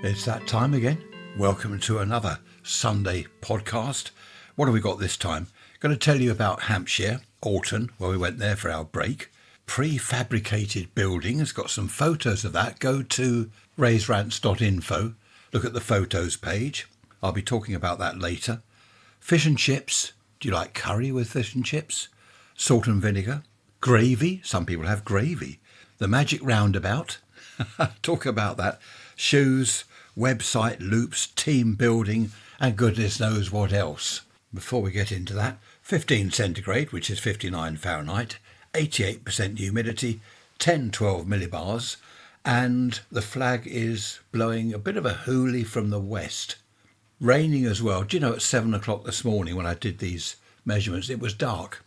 It's that time again. Welcome to another Sunday podcast. What have we got this time? Going to tell you about Hampshire, Alton, where we went there for our break. Prefabricated building. It's got some photos of that. Go to rants.info. Look at the photos page. I'll be talking about that later. Fish and chips. Do you like curry with fish and chips? Salt and vinegar. Gravy. Some people have gravy. The magic roundabout. Talk about that. Shoes, website loops, team building, and goodness knows what else. Before we get into that, 15 centigrade, which is 59 Fahrenheit, 88% humidity, 10-12 millibars, and the flag is blowing a bit of a hoolie from the west. Raining as well. Do you know, at 7 o'clock this morning when I did these measurements, it was dark.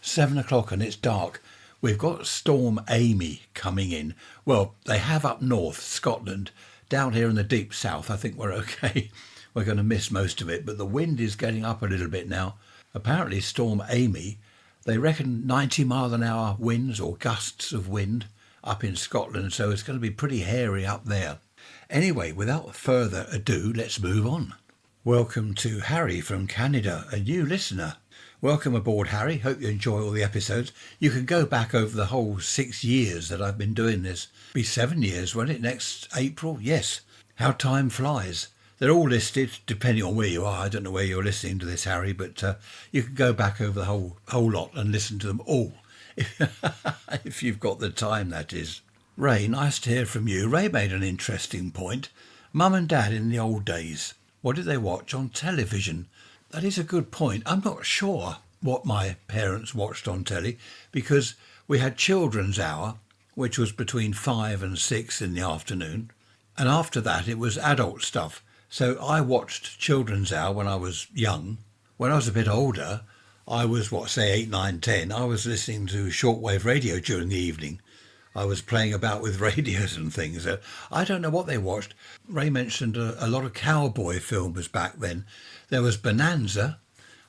7 o'clock and it's dark. We've got Storm Amy coming in. Well, they have up north, Scotland. Down here in the deep south, I think we're okay. We're going to miss most of it, but the wind is getting up a little bit now. Apparently Storm Amy, they reckon 90 mile an hour winds or gusts of wind up in Scotland, so it's going to be pretty hairy up there. Anyway, without further ado, let's move on. Welcome to Harry from Canada, a new listener. Welcome aboard, Harry. Hope you enjoy all the episodes. You can go back over the whole 6 years that I've been doing this. Be 7 years, won't it, next April? Yes. How time flies. They're all listed, depending on where you are. I don't know where you're listening to this, Harry, but you can go back over the whole lot and listen to them all. If you've got the time, that is. Ray, nice to hear from you. Ray made an interesting point. Mum and Dad in the old days, what did they watch on television? That is a good point. I'm not sure what my parents watched on telly because we had children's hour, which was between 5 and 6 in the afternoon. And after that, it was adult stuff. So I watched children's hour when I was young. When I was a bit older, I was, 8, 9, 10. I was listening to shortwave radio during the evening. I was playing about with radios and things. I don't know what they watched. Ray mentioned a lot of cowboy films back then. There was Bonanza.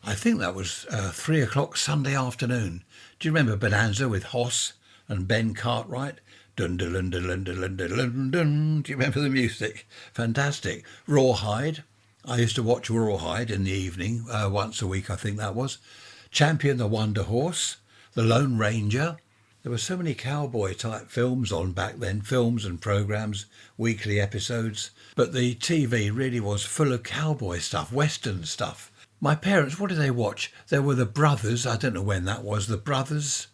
I think that was 3 o'clock Sunday afternoon. Do you remember Bonanza with Hoss and Ben Cartwright? Dun dun dun dun dun dun dun dun. Do you remember the music? Fantastic. Rawhide. I used to watch Rawhide in the evening, once a week I think that was. Champion the Wonder Horse. The Lone Ranger. There were so many cowboy type films on back then, films and programmes, weekly episodes. But the TV really was full of cowboy stuff, western stuff. My parents, what did they watch? There were the Brothers, I don't know when that was, the Brothers,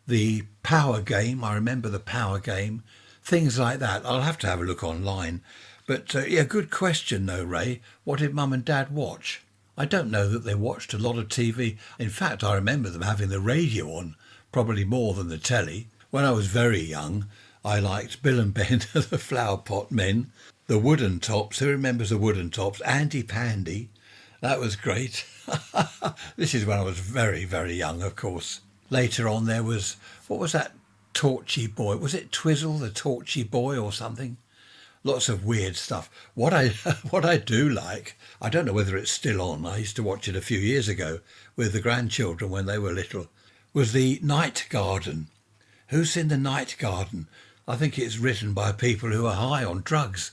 the Power Game, I remember the Power Game, things like that. I'll have to have a look online. But good question though, Ray. What did Mum and Dad watch? I don't know that they watched a lot of TV. In fact, I remember them having the radio on. Probably more than the telly. When I was very young, I liked Bill and Ben, the Flower Pot Men, the Wooden Tops. Who remembers the Wooden Tops? Andy Pandy. That was great. This is when I was very, very young, of course. Later on there was, what was that Torchy Boy? Was it Twizzle, the Torchy Boy or something? Lots of weird stuff. What I do like, I don't know whether it's still on. I used to watch it a few years ago with the grandchildren when they were little. Was the Night Garden. Who's seen the Night Garden? I think it's written by people who are high on drugs.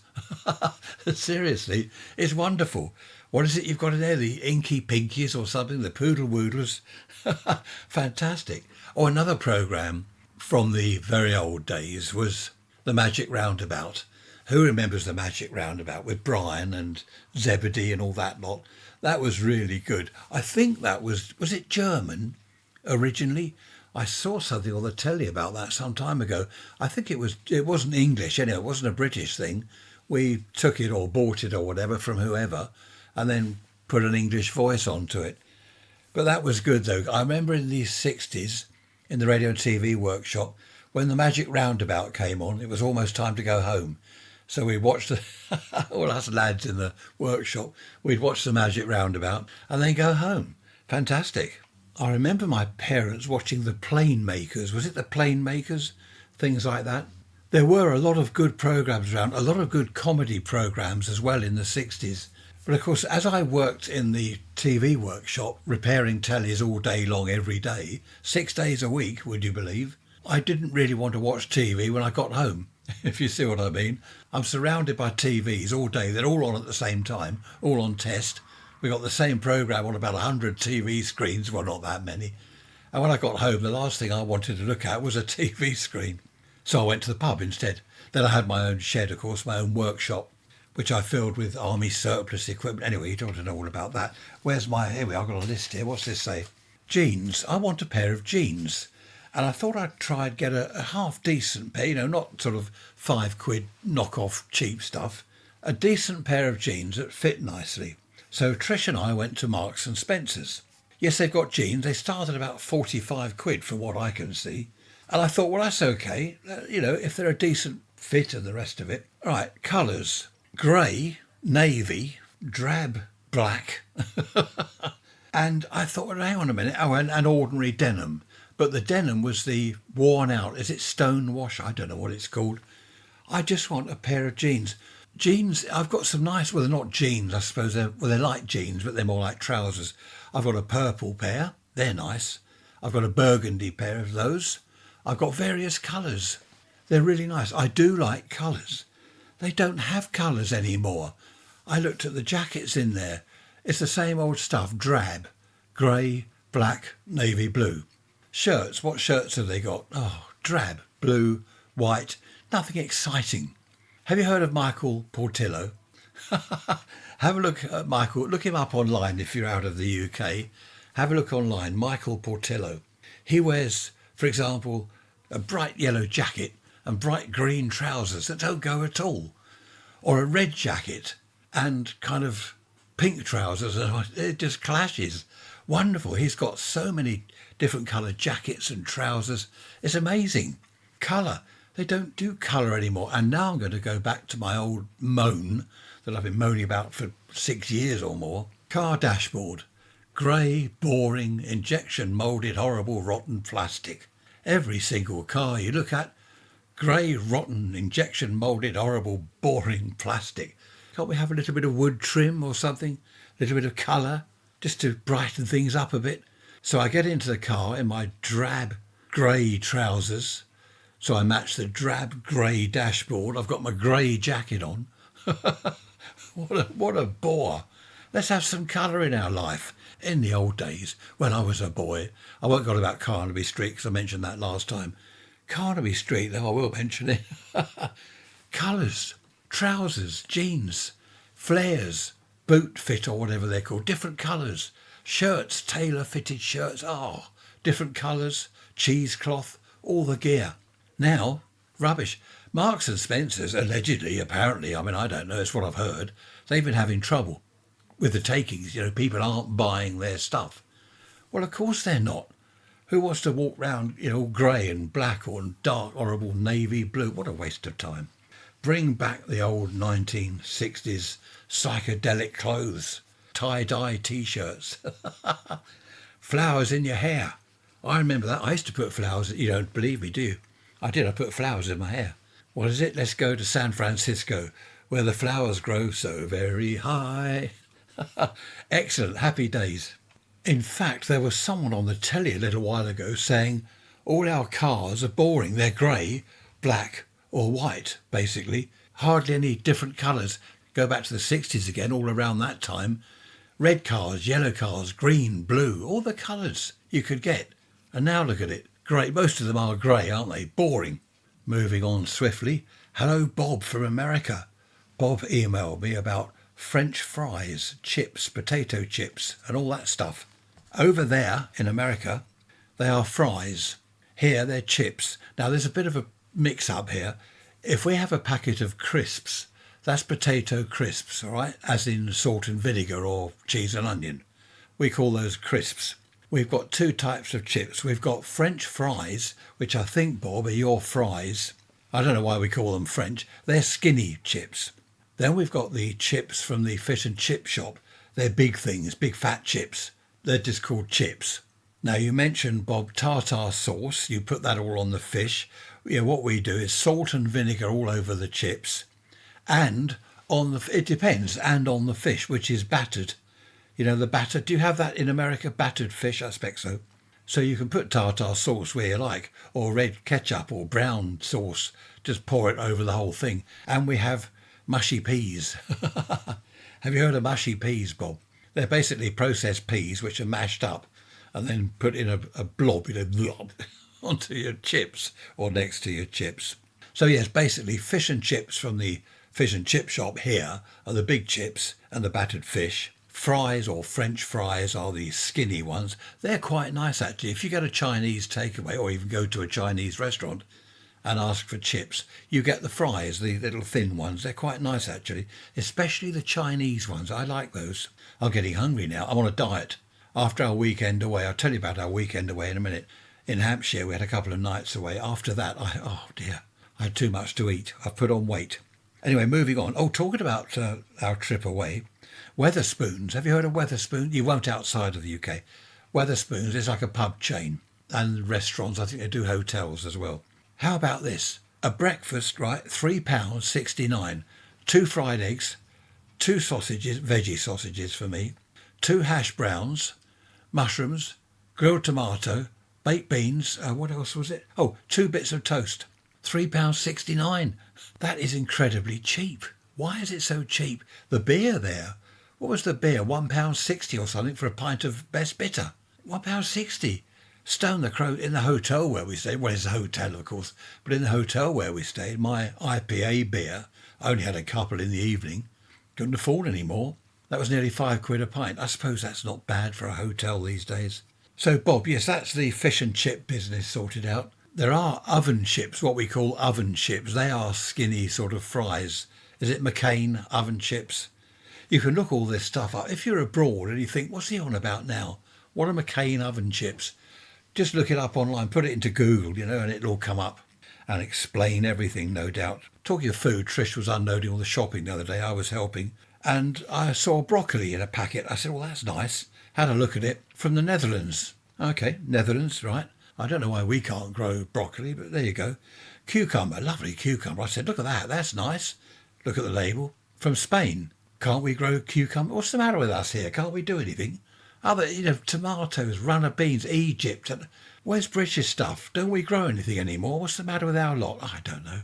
Seriously, it's wonderful. What is it you've got in there? The Inky Pinkies or something? The Poodle Woodlers? Fantastic. Or another programme from the very old days was The Magic Roundabout. Who remembers The Magic Roundabout with Brian and Zebedee and all that lot? That was really good. I think that was it German? Originally, I saw something on the telly about that some time ago. I think it wasn't English anyway, it wasn't a British thing. We took it or bought it or whatever from whoever and then put an English voice onto it. But that was good though. I remember in the 60s in the radio and TV workshop when the Magic Roundabout came on, it was almost time to go home. So we watched all us lads in the workshop, we'd watch the Magic Roundabout and then go home. Fantastic. I remember my parents watching the Plane Makers. Was it the Plane Makers? Things like that. There were a lot of good programmes around, a lot of good comedy programmes as well in the 60s. But of course, as I worked in the TV workshop, repairing tellies all day long, every day, 6 days a week, would you believe, I didn't really want to watch TV when I got home. if you see what I mean. I'm surrounded by TVs all day. They're all on at the same time, all on test. We got the same programme on about 100 TV screens, well, not that many. And when I got home, the last thing I wanted to look at was a TV screen. So I went to the pub instead. Then I had my own shed, of course, my own workshop, which I filled with army surplus equipment. Anyway, you don't want to know all about that. Here we are, I've got a list here. What's this say? Jeans. I want a pair of jeans. And I thought I'd try and get a half decent pair, not sort of £5 knockoff cheap stuff. A decent pair of jeans that fit nicely. So Trish and I went to Marks and Spencer's. Yes, they've got jeans. They start at about £45 from what I can see. And I thought, well, that's okay. If they're a decent fit and the rest of it. All right, colours. Grey, navy, drab, black. And I thought, well, hang on a minute. Oh, and ordinary denim. But the denim was the worn out. Is it stone wash? I don't know what it's called. I just want a pair of jeans. Jeans, I've got some nice, well, they're not jeans, I suppose. They're like jeans, but they're more like trousers. I've got a purple pair. They're nice. I've got a burgundy pair of those. I've got various colours. They're really nice. I do like colours. They don't have colours anymore. I looked at the jackets in there. It's the same old stuff, drab, grey, black, navy blue. Shirts, what shirts have they got? Oh, drab, blue, white, nothing exciting. Have you heard of Michael Portillo? Have a look at Michael. Look him up online if you're out of the UK. Have a look online, Michael Portillo. He wears, for example, a bright yellow jacket and bright green trousers that don't go at all. Or a red jacket and kind of pink trousers, and it just clashes. Wonderful. He's got so many different coloured jackets and trousers. It's amazing. Colour. They don't do colour anymore. And now I'm going to go back to my old moan that I've been moaning about for 6 years or more. Car dashboard. Grey, boring, injection moulded, horrible, rotten plastic. Every single car you look at, grey, rotten, injection moulded, horrible, boring plastic. Can't we have a little bit of wood trim or something? A little bit of colour, just to brighten things up a bit? So I get into the car in my drab grey trousers. So I match the drab grey dashboard. I've got my grey jacket on. What a bore. Let's have some colour in our life. In the old days, when I was a boy, I won't go on about Carnaby Street because I mentioned that last time. Carnaby Street, though I will mention it. Colours, trousers, jeans, flares, boot fit or whatever they're called, different colours. Shirts, tailor-fitted shirts, different colours, cheesecloth, all the gear. Now, rubbish. Marks and Spencer's, allegedly, apparently, I don't know, it's what I've heard, they've been having trouble with the takings. People aren't buying their stuff. Well, of course they're not. Who wants to walk round, grey and black or dark, horrible navy blue? What a waste of time. Bring back the old 1960s psychedelic clothes. Tie-dye T-shirts. Flowers in your hair. I remember that. I used to put flowers. You don't believe me, do you? I did. I put flowers in my hair. What is it? Let's go to San Francisco, where the flowers grow so very high. Excellent. Happy days. In fact, there was someone on the telly a little while ago saying all our cars are boring. They're grey, black or white, basically. Hardly any different colours. Go back to the 60s again, all around that time. Red cars, yellow cars, green, blue, all the colours you could get. And now look at it. Grey. Most of them are grey, aren't they? Boring. Moving on swiftly. Hello, Bob from America. Bob emailed me about French fries, chips, potato chips, and all that stuff. Over there in America, they are fries. Here, they're chips. Now, there's a bit of a mix-up here. If we have a packet of crisps, that's potato crisps, all right, as in salt and vinegar or cheese and onion. We call those crisps. We've got two types of chips. We've got French fries, which I think, Bob, are your fries. I don't know why we call them French. They're skinny chips. Then we've got the chips from the fish and chip shop. They're big things, big fat chips. They're just called chips. Now, you mentioned, Bob, tartar sauce. You put that all on the fish. What we do is salt and vinegar all over the chips. And it depends, and on the fish, which is battered. The batter. Do you have that in America, battered fish? I expect so. So you can put tartar sauce where you like, or red ketchup or brown sauce. Just pour it over the whole thing. And we have mushy peas. Have you heard of mushy peas, Bob? They're basically processed peas which are mashed up and then put in a blob, onto your chips or next to your chips. So yes, basically fish and chips from the fish and chip shop here are the big chips and the battered fish. Fries or French fries are the skinny ones. They're quite nice actually. If you get a Chinese takeaway or even go to a Chinese restaurant and ask for chips, you get the fries, the little thin ones. They're quite nice actually, especially the Chinese ones. I like those. I'm getting hungry now. I'm on a diet. After our weekend away, I'll tell you about our weekend away in a minute. In Hampshire, we had a couple of nights away. After that, oh dear, I had too much to eat. I've put on weight. Anyway, moving on. Oh, talking about our trip away, Wetherspoons. Have you heard of Wetherspoons? You won't outside of the UK. Wetherspoons is like a pub chain and restaurants. I think they do hotels as well. How about this? A breakfast, right? £3.69. 2 fried eggs, 2 sausages, veggie sausages for me, 2 hash browns, mushrooms, grilled tomato, baked beans. What else was it? Oh, 2 bits of toast. £3.69. That is incredibly cheap. Why is it so cheap? The beer there. What was the beer? £1.60 or something for a pint of best bitter. £1.60. Stone the Crow in the hotel where we stayed. Well, it's a hotel, of course, but in the hotel where we stayed, my IPA beer, I only had a couple in the evening. Couldn't afford any more. That was nearly £5 a pint. I suppose that's not bad for a hotel these days. So, Bob, yes, that's the fish and chip business sorted out. There are oven chips, what we call oven chips. They are skinny sort of fries. Is it McCain oven chips? You can look all this stuff up. If you're abroad and you think, what's he on about now? What are McCain oven chips? Just look it up online, put it into Google, and it'll all come up and explain everything, no doubt. Talking of food, Trish was unloading all the shopping the other day. I was helping. And I saw broccoli in a packet. I said, well, that's nice. Had a look at it. From the Netherlands. Okay, Netherlands, right. I don't know why we can't grow broccoli, but there you go. Cucumber, lovely cucumber. I said, look at that, that's nice. Look at the label. From Spain. Can't we grow cucumber? What's the matter with us here? Can't we do anything? Other, tomatoes, runner beans, Egypt. And where's British stuff? Don't we grow anything anymore? What's the matter with our lot? I don't know.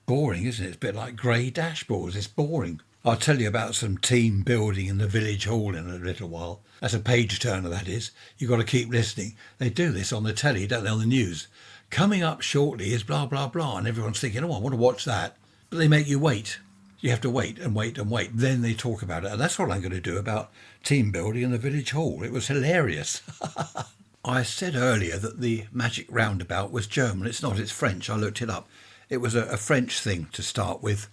Boring, isn't it? It's a bit like grey dashboards. It's boring. I'll tell you about some team building in the village hall in a little while. That's a page turner, that is. You've got to keep listening. They do this on the telly, don't they, on the news. Coming up shortly is blah, blah, blah. And everyone's thinking, oh, I want to watch that. But they make you wait. You have to wait and wait and wait. Then they talk about it. And that's what I'm going to do about team building in the village hall. It was hilarious. I said earlier that the magic roundabout was German. It's not, it's French. I looked it up. It was a French thing to start with.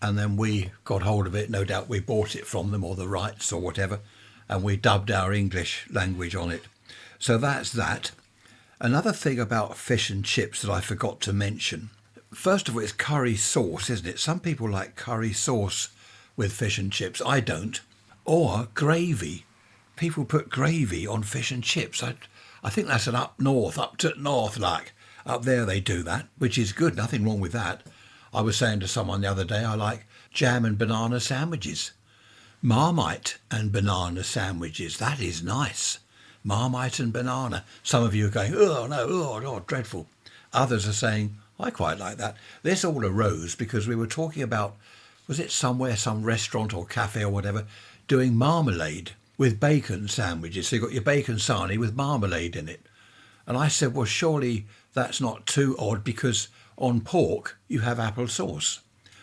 And then we got hold of it. No doubt we bought it from them or the rights or whatever. And we dubbed our English language on it. So that's that. Another thing about fish and chips that I forgot to mention. First of all, it's curry sauce, isn't it? Some people like curry sauce with fish and chips. I don't. Or gravy. People put gravy on fish and chips. I think that's an up to north like. Up there they do that, which is good. Nothing wrong with that. I was saying to someone the other day, I like jam and banana sandwiches. Marmite and banana sandwiches. That is nice. Marmite and banana. Some of you are going, oh no, oh, dreadful. Others are saying, I quite like that. This all arose because we were talking about, was it somewhere, some restaurant or cafe or whatever, doing marmalade with bacon sandwiches. So you've got your bacon sarnie with marmalade in it. And I said, well, surely that's not too odd because on pork, you have apple sauce.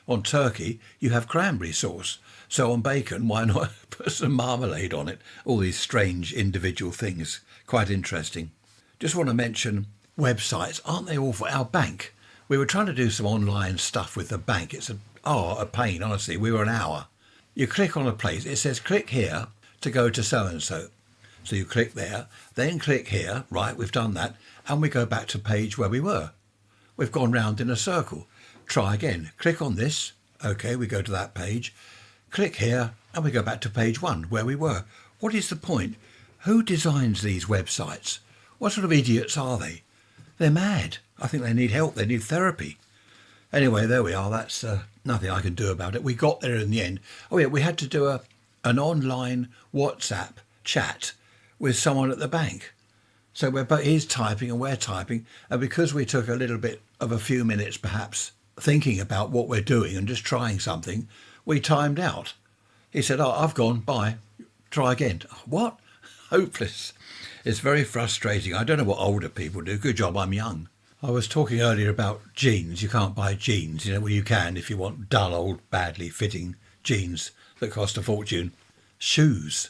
On turkey, you have cranberry sauce. So on bacon, why not put some marmalade on it? All these strange individual things. Quite interesting. Just want to mention websites. Aren't they awful? Our bank. We were trying to do some online stuff with the bank. It's a pain, honestly. We were an hour. You click on a place. It says click here to go to so-and-so. So you click there, then click here. Right, we've done that. And we go back to page where we were. We've gone round in a circle. Try again. Click on this. Okay, we go to that page. Click here and we go back to page 1 where we were. What is the point? Who designs these websites? What sort of idiots are they? They're mad. I think they need help. They need therapy. Anyway, there we are. That's nothing I can do about it. We got there in the end. Oh yeah, we had to do an online WhatsApp chat with someone at the bank. So he's typing and we're typing. And because we took a little bit of a few minutes perhaps thinking about what we're doing and just trying something, we timed out. He said, "Oh, I've gone, bye, try again." What? Hopeless. It's very frustrating. I don't know what older people do. Good job I'm young. I was talking earlier about jeans. You can't buy jeans, well, you can if you want dull, old, badly fitting jeans that cost a fortune. Shoes.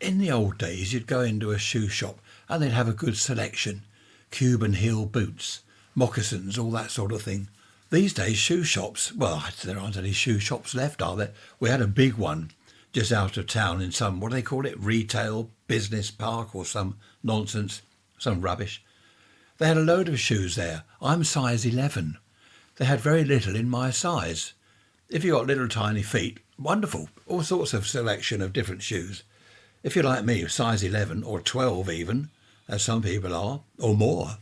In the old days, you'd go into a shoe shop and they'd have a good selection. Cuban heel boots, moccasins, all that sort of thing. These days, shoe shops, well, there aren't any shoe shops left, are there? We had a big one just out of town in some, what do they call it, retail business park or some nonsense, some rubbish. They had a load of shoes there. I'm size 11. They had very little in my size. If you've got little tiny feet, wonderful. All sorts of selection of different shoes. If you're like me, size 11 or 12 even, as some people are, or more,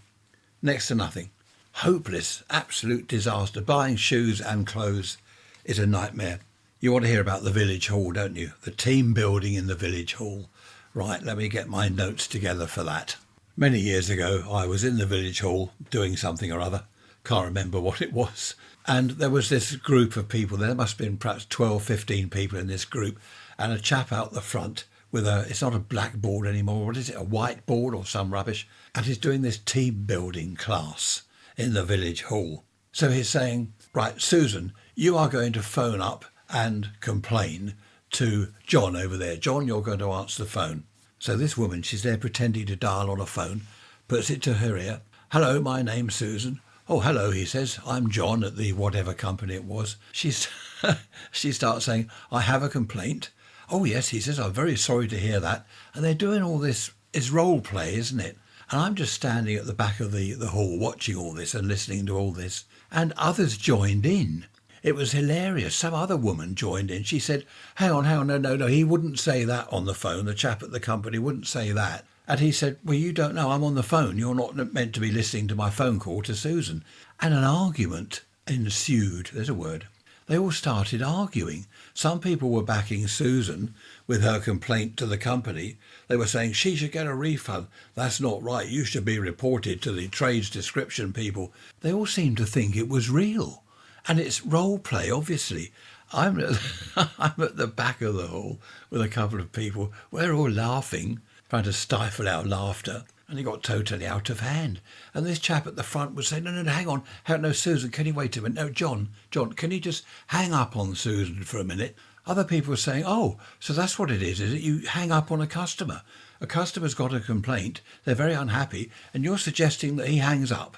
next to nothing. Hopeless, absolute disaster. Buying shoes and clothes is a nightmare. You want to hear about the village hall, don't you? The team building in the village hall. Right, let me get my notes together for that. Many years ago, I was in the village hall doing something or other. Can't remember what it was. And there was this group of people. There must have been perhaps 12, 15 people in this group. And a chap out the front with it's not a blackboard anymore. What is it? A whiteboard or some rubbish. And he's doing this team building class in the village hall. So he's saying, right, Susan, you are going to phone up and complain to John over there. John, you're going to answer the phone. So this woman, she's there pretending to dial on a phone, puts it to her ear. "Hello, my name's Susan." "Oh, hello," he says. "I'm John at the whatever company it was." She starts saying, "I have a complaint." "Oh, yes," he says. "I'm very sorry to hear that." And they're doing all this. It's role play, isn't it? And I'm just standing at the back of the hall watching all this and listening to all this. And others joined in. It was hilarious. Some other woman joined in. She said, hang on, no, he wouldn't say that on the phone. The chap at the company wouldn't say that. And he said, "Well, you don't know, I'm on the phone. You're not meant to be listening to my phone call to Susan." And an argument ensued. There's a word. They all started arguing. Some people were backing Susan with her complaint to the company. They were saying she should get a refund. That's not right. You should be reported to the trades description people. They all seemed to think it was real. And it's role play, obviously. I'm at the back of the hall with a couple of people. We're all laughing, trying to stifle our laughter. And it got totally out of hand. And this chap at the front would say, no, hang on. No, Susan, can you wait a minute? No, John, can you just hang up on Susan for a minute? Other people were saying, oh, so that's what it is it? You hang up on a customer. A customer's got a complaint. They're very unhappy. And you're suggesting that he hangs up.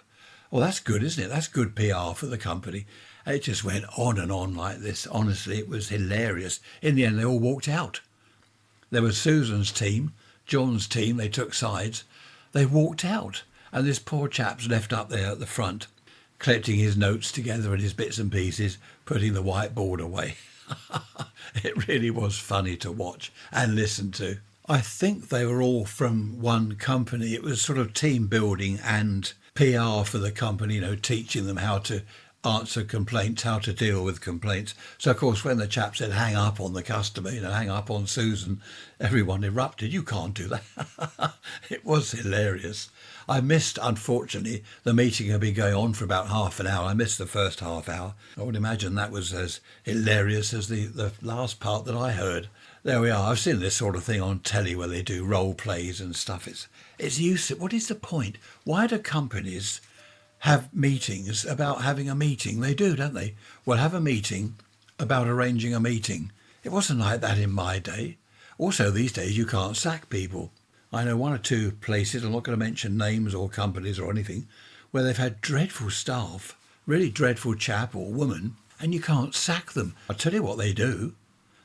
Well, that's good, isn't it? That's good PR for the company. It just went on and on like this. Honestly, it was hilarious. In the end, they all walked out. There was Susan's team, John's team. They took sides. They walked out. And this poor chap's left up there at the front, collecting his notes together and his bits and pieces, putting the whiteboard away. It really was funny to watch and listen to. I think they were all from one company. It was sort of team building and PR for the company, teaching them how to answer complaints, how to deal with complaints. So, of course, when the chap said hang up on the customer, hang up on Susan, everyone erupted. You can't do that. It was hilarious. I missed, unfortunately, the meeting had been going on for about half an hour. I missed the first half hour. I would imagine that was as hilarious as the last part that I heard. There we are. I've seen this sort of thing on telly where they do role plays and stuff. It's useless. What is the point? Why do companies have meetings about having a meeting? They do, don't they? Well, have a meeting about arranging a meeting. It wasn't like that in my day. Also, these days you can't sack people. I know one or two places, I'm not going to mention names or companies or anything, where they've had dreadful staff, really dreadful chap or woman, and you can't sack them. I'll tell you what they do.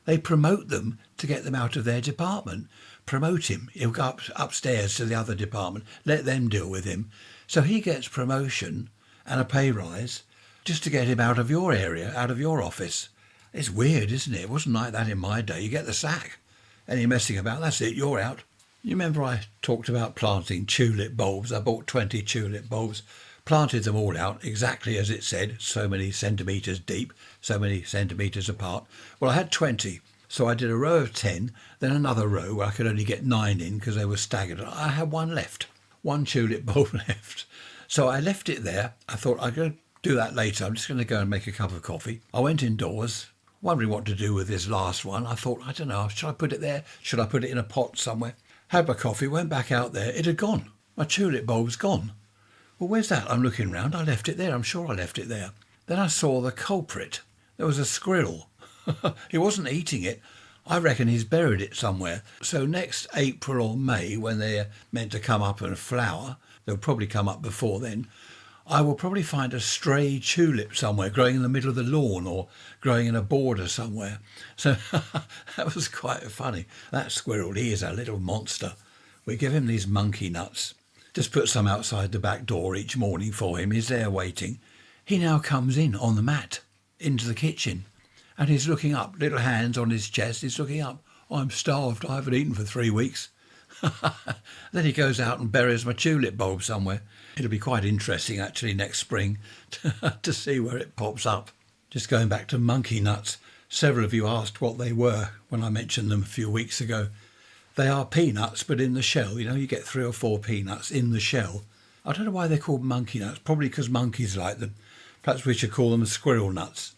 They promote them to get them out of their department. Promote him. He'll go upstairs to the other department. Let them deal with him. So he gets promotion and a pay rise just to get him out of your area, out of your office. It's weird, isn't it? It wasn't like that in my day. You get the sack. Any messing about, that's it, you're out. You remember I talked about planting tulip bulbs. I bought 20 tulip bulbs, planted them all out exactly as it said, so many centimetres deep, so many centimetres apart. Well, I had 20. So I did a row of 10, then another row where I could only get 9 in because they were staggered. I had one left. one tulip bulb left. So I left it there. I thought I'm going to do that later. I'm just going to go and make a cup of coffee. I went indoors, wondering what to do with this last one. I thought, I don't know, should I put it there? Should I put it in a pot somewhere? Had my coffee, went back out there. It had gone. My tulip bulb's gone. Well, where's that? I'm looking round. I left it there. I'm sure I left it there. Then I saw the culprit. There was a squirrel. He wasn't eating it. I reckon he's buried it somewhere. So next April or May, when they're meant to come up and flower, they'll probably come up before then, I will probably find a stray tulip somewhere growing in the middle of the lawn or growing in a border somewhere. So that was quite funny. That squirrel, he is a little monster. We give him these monkey nuts. Just put some outside the back door each morning for him. He's there waiting. He now comes in on the mat into the kitchen and he's looking up, little hands on his chest. He's looking up. I'm starved. I haven't eaten for 3 weeks. Then he goes out and buries my tulip bulb somewhere. It'll be quite interesting actually next spring to see where it pops up. Just going back to monkey nuts, several of you asked what they were when I mentioned them a few weeks ago. They are peanuts, but in the shell. You know, you get 3 or 4 peanuts in the shell. I don't know why they're called monkey nuts, probably because monkeys like them. Perhaps we should call them squirrel nuts.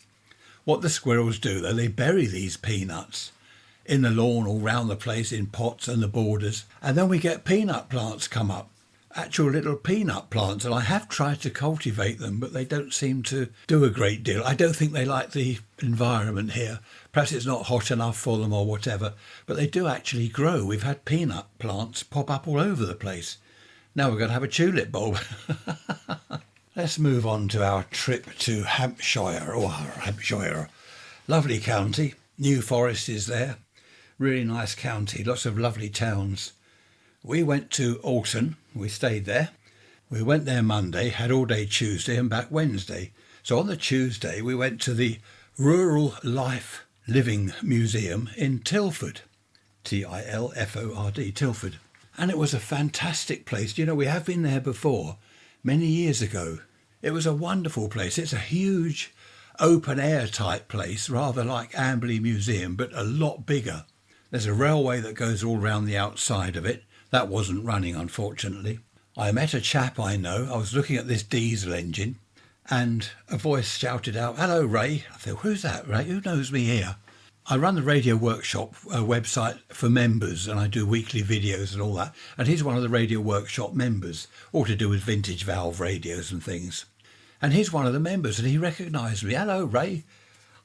What the squirrels do, though, they bury these peanuts in the lawn all round the place, in pots and the borders, and then we get peanut plants come up, actual little peanut plants, and I have tried to cultivate them, but they don't seem to do a great deal. I don't think they like the environment here. Perhaps it's not hot enough for them or whatever, but they do actually grow. We've had peanut plants pop up all over the place. Now we're going to have a tulip bulb. Let's move on to our trip to Hampshire. Hampshire. Lovely county. New Forest is there. Really nice county. Lots of lovely towns. We went to Alton. We stayed there. We went there Monday, had all day Tuesday and back Wednesday. So on the Tuesday we went to the Rural Life Living Museum in Tilford. Tilford, Tilford. And it was a fantastic place. You know, we have been there before, many years ago. It was a wonderful place. It's a huge open air type place, rather like Amberley Museum, but a lot bigger. There's a railway that goes all round the outside of it. That wasn't running, unfortunately. I met a chap I know. I was looking at this diesel engine and a voice shouted out, "Hello, Ray." I thought, who's that, Ray? Who knows me here? I run the Radio Workshop website for members and I do weekly videos and all that. And he's one of the Radio Workshop members, all to do with vintage valve radios and things. And he's one of the members and he recognised me. "Hello, Ray."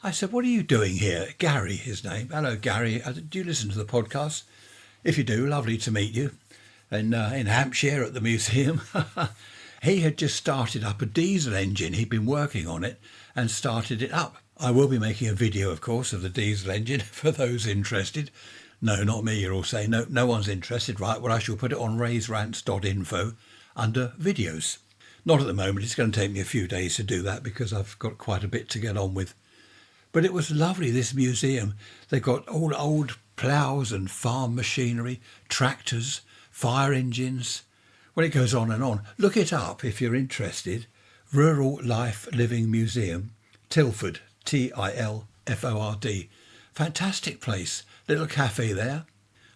I said, "What are you doing here?" Gary, his name. "Hello, Gary. Do you listen to the podcast? If you do, lovely to meet you." And in Hampshire at the museum. He had just started up a diesel engine. He'd been working on it and started it up. I will be making a video, of course, of the diesel engine for those interested. No, not me, you're all saying. No one's interested. Right, well, I shall put it on raysrants.info under videos. Not at the moment. It's going to take me a few days to do that because I've got quite a bit to get on with. But it was lovely, this museum. They've got all old ploughs and farm machinery, tractors, fire engines. Well, it goes on and on. Look it up if you're interested. Rural Life Living Museum, Tilford, Tilford. Fantastic place. Little cafe there.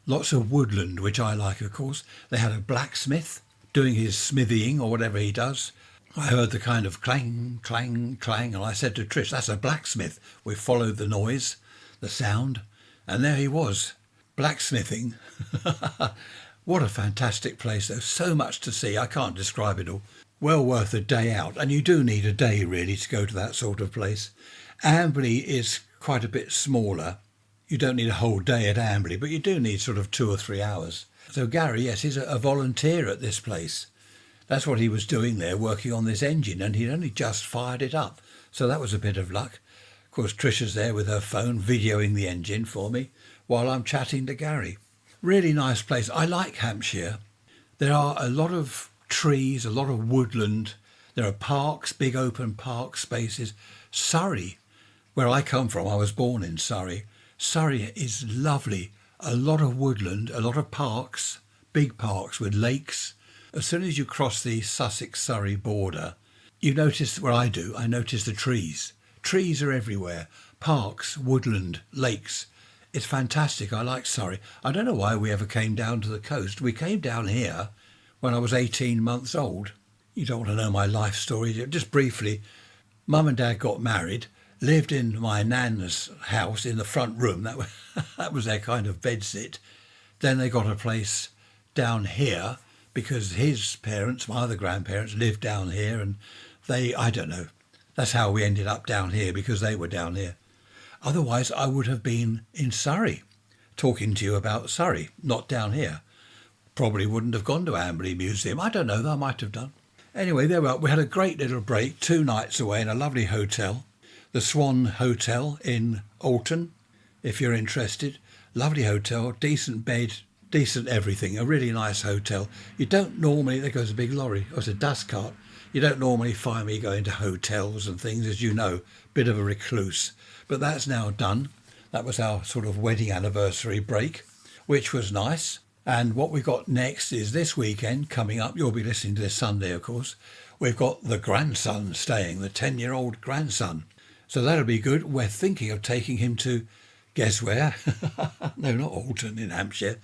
Lots of woodland, which I like, of course. They had a blacksmith doing his smithying or whatever he does. I heard the kind of clang, clang, clang, and I said to Trish, "That's a blacksmith." We followed the noise, the sound, and there he was, blacksmithing. What a fantastic place. There's so much to see. I can't describe it all. Well worth a day out, and you do need a day, really, to go to that sort of place. Amberley is quite a bit smaller. You don't need a whole day at Amberley, but you do need sort of 2 or 3 hours. So Gary, yes, he's a volunteer at this place. That's what he was doing there, working on this engine, and he'd only just fired it up. So that was a bit of luck. Of course, Trisha's there with her phone, videoing the engine for me, while I'm chatting to Gary. Really nice place. I like Hampshire. There are a lot of trees, a lot of woodland. There are parks, big open park spaces. Surrey, where I come from, I was born in Surrey. Surrey is lovely. A lot of woodland, a lot of parks, big parks with lakes. As soon as you cross the Sussex-Surrey border, you notice, where I do, I notice the trees. Trees are everywhere. Parks, woodland, lakes. It's fantastic. I like Surrey. I don't know why we ever came down to the coast. We came down here when I was 18 months old. You don't want to know my life story. Just briefly, Mum and Dad got married, lived in my nan's house in the front room. That was their kind of bedsit. Then they got a place down here because his parents, my other grandparents, lived down here, and I don't know. That's how we ended up down here, because they were down here. Otherwise, I would have been in Surrey, talking to you about Surrey, not down here. Probably wouldn't have gone to Amberley Museum. I don't know, though I might have done. Anyway, there we are. We had a great little break, 2 nights away in a lovely hotel, the Swan Hotel in Alton, if you're interested. Lovely hotel, decent bed, decent everything, a really nice hotel. You don't normally, there goes a big lorry, it's a dust cart. You don't normally find me going to hotels and things, as you know, bit of a recluse. But that's now done. That was our sort of wedding anniversary break, which was nice. And what we've got next is this weekend coming up. You'll be listening to this Sunday, of course. We've got the grandson staying, the 10-year-old grandson. So that'll be good. We're thinking of taking him to, guess where? No, not Alton in Hampshire.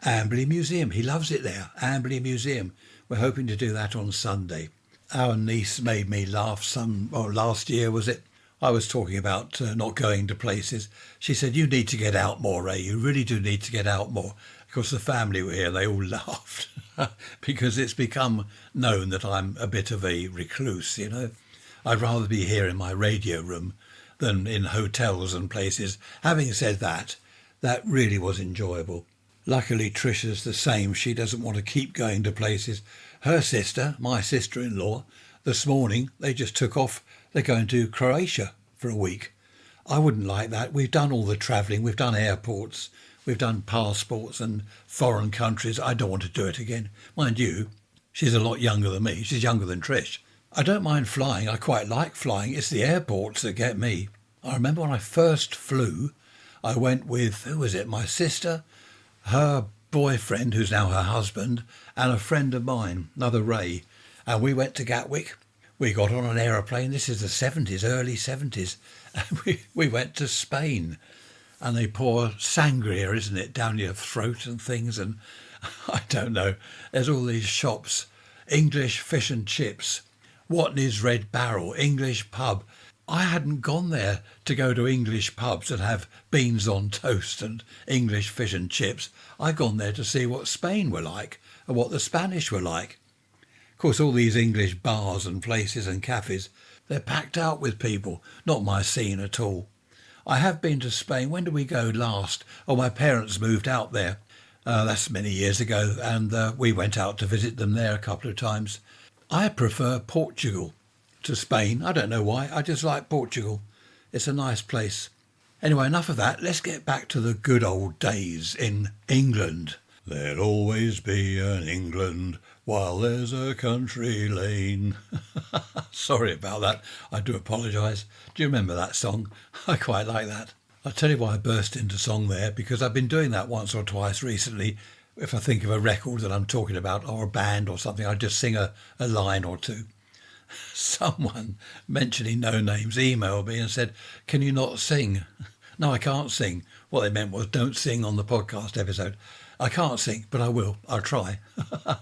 Amberley Museum. He loves it there. Amberley Museum. We're hoping to do that on Sunday. Our niece made me laugh last year, was it? I was talking about not going to places. She said, you need to get out more, Ray. You really do need to get out more. Of course, the family were here. They all laughed because it's become known that I'm a bit of a recluse, you know. I'd rather be here in my radio room than in hotels and places. Having said that, that really was enjoyable. Luckily, Trisha's the same. She doesn't want to keep going to places. Her sister, my sister-in-law, this morning, they just took off. They're going to Croatia for a week. I wouldn't like that. We've done all the travelling. We've done airports. We've done passports and foreign countries. I don't want to do it again. Mind you, she's a lot younger than me. She's younger than Trish. I don't mind flying. I quite like flying. It's the airports that get me. I remember when I first flew, I went with, who was it? My sister, her boyfriend, who's now her husband, and a friend of mine, another Ray. And we went to Gatwick. We got on an aeroplane. This is the 70s, early 70s. And we went to Spain. And they pour sangria, isn't it, down your throat and things. And I don't know. There's all these shops. English fish and chips. Watney's Red Barrel. English pub. I hadn't gone there to go to English pubs and have beans on toast and English fish and chips. I'd gone there to see what Spain were like and what the Spanish were like. Of course, all these English bars and places and cafes, they're packed out with people. Not my scene at all. I have been to Spain. When did we go last? Oh, my parents moved out there. That's many years ago, and we went out to visit them there a couple of times. I prefer Portugal to Spain. I don't know why. I just like Portugal. It's a nice place. Anyway, enough of that. Let's get back to the good old days in England. There'll always be an England while there's a country lane. Sorry about that. I do apologise. Do you remember that song? I quite like that. I'll tell you why I burst into song there, because I've been doing that once or twice recently. If I think of a record that I'm talking about, or a band or something, I just sing a line or two. Someone, mentioning no names, emailed me and said, can you not sing? No, I can't sing. What they meant was don't sing on the podcast episode. I can't sing, but I will. I'll try,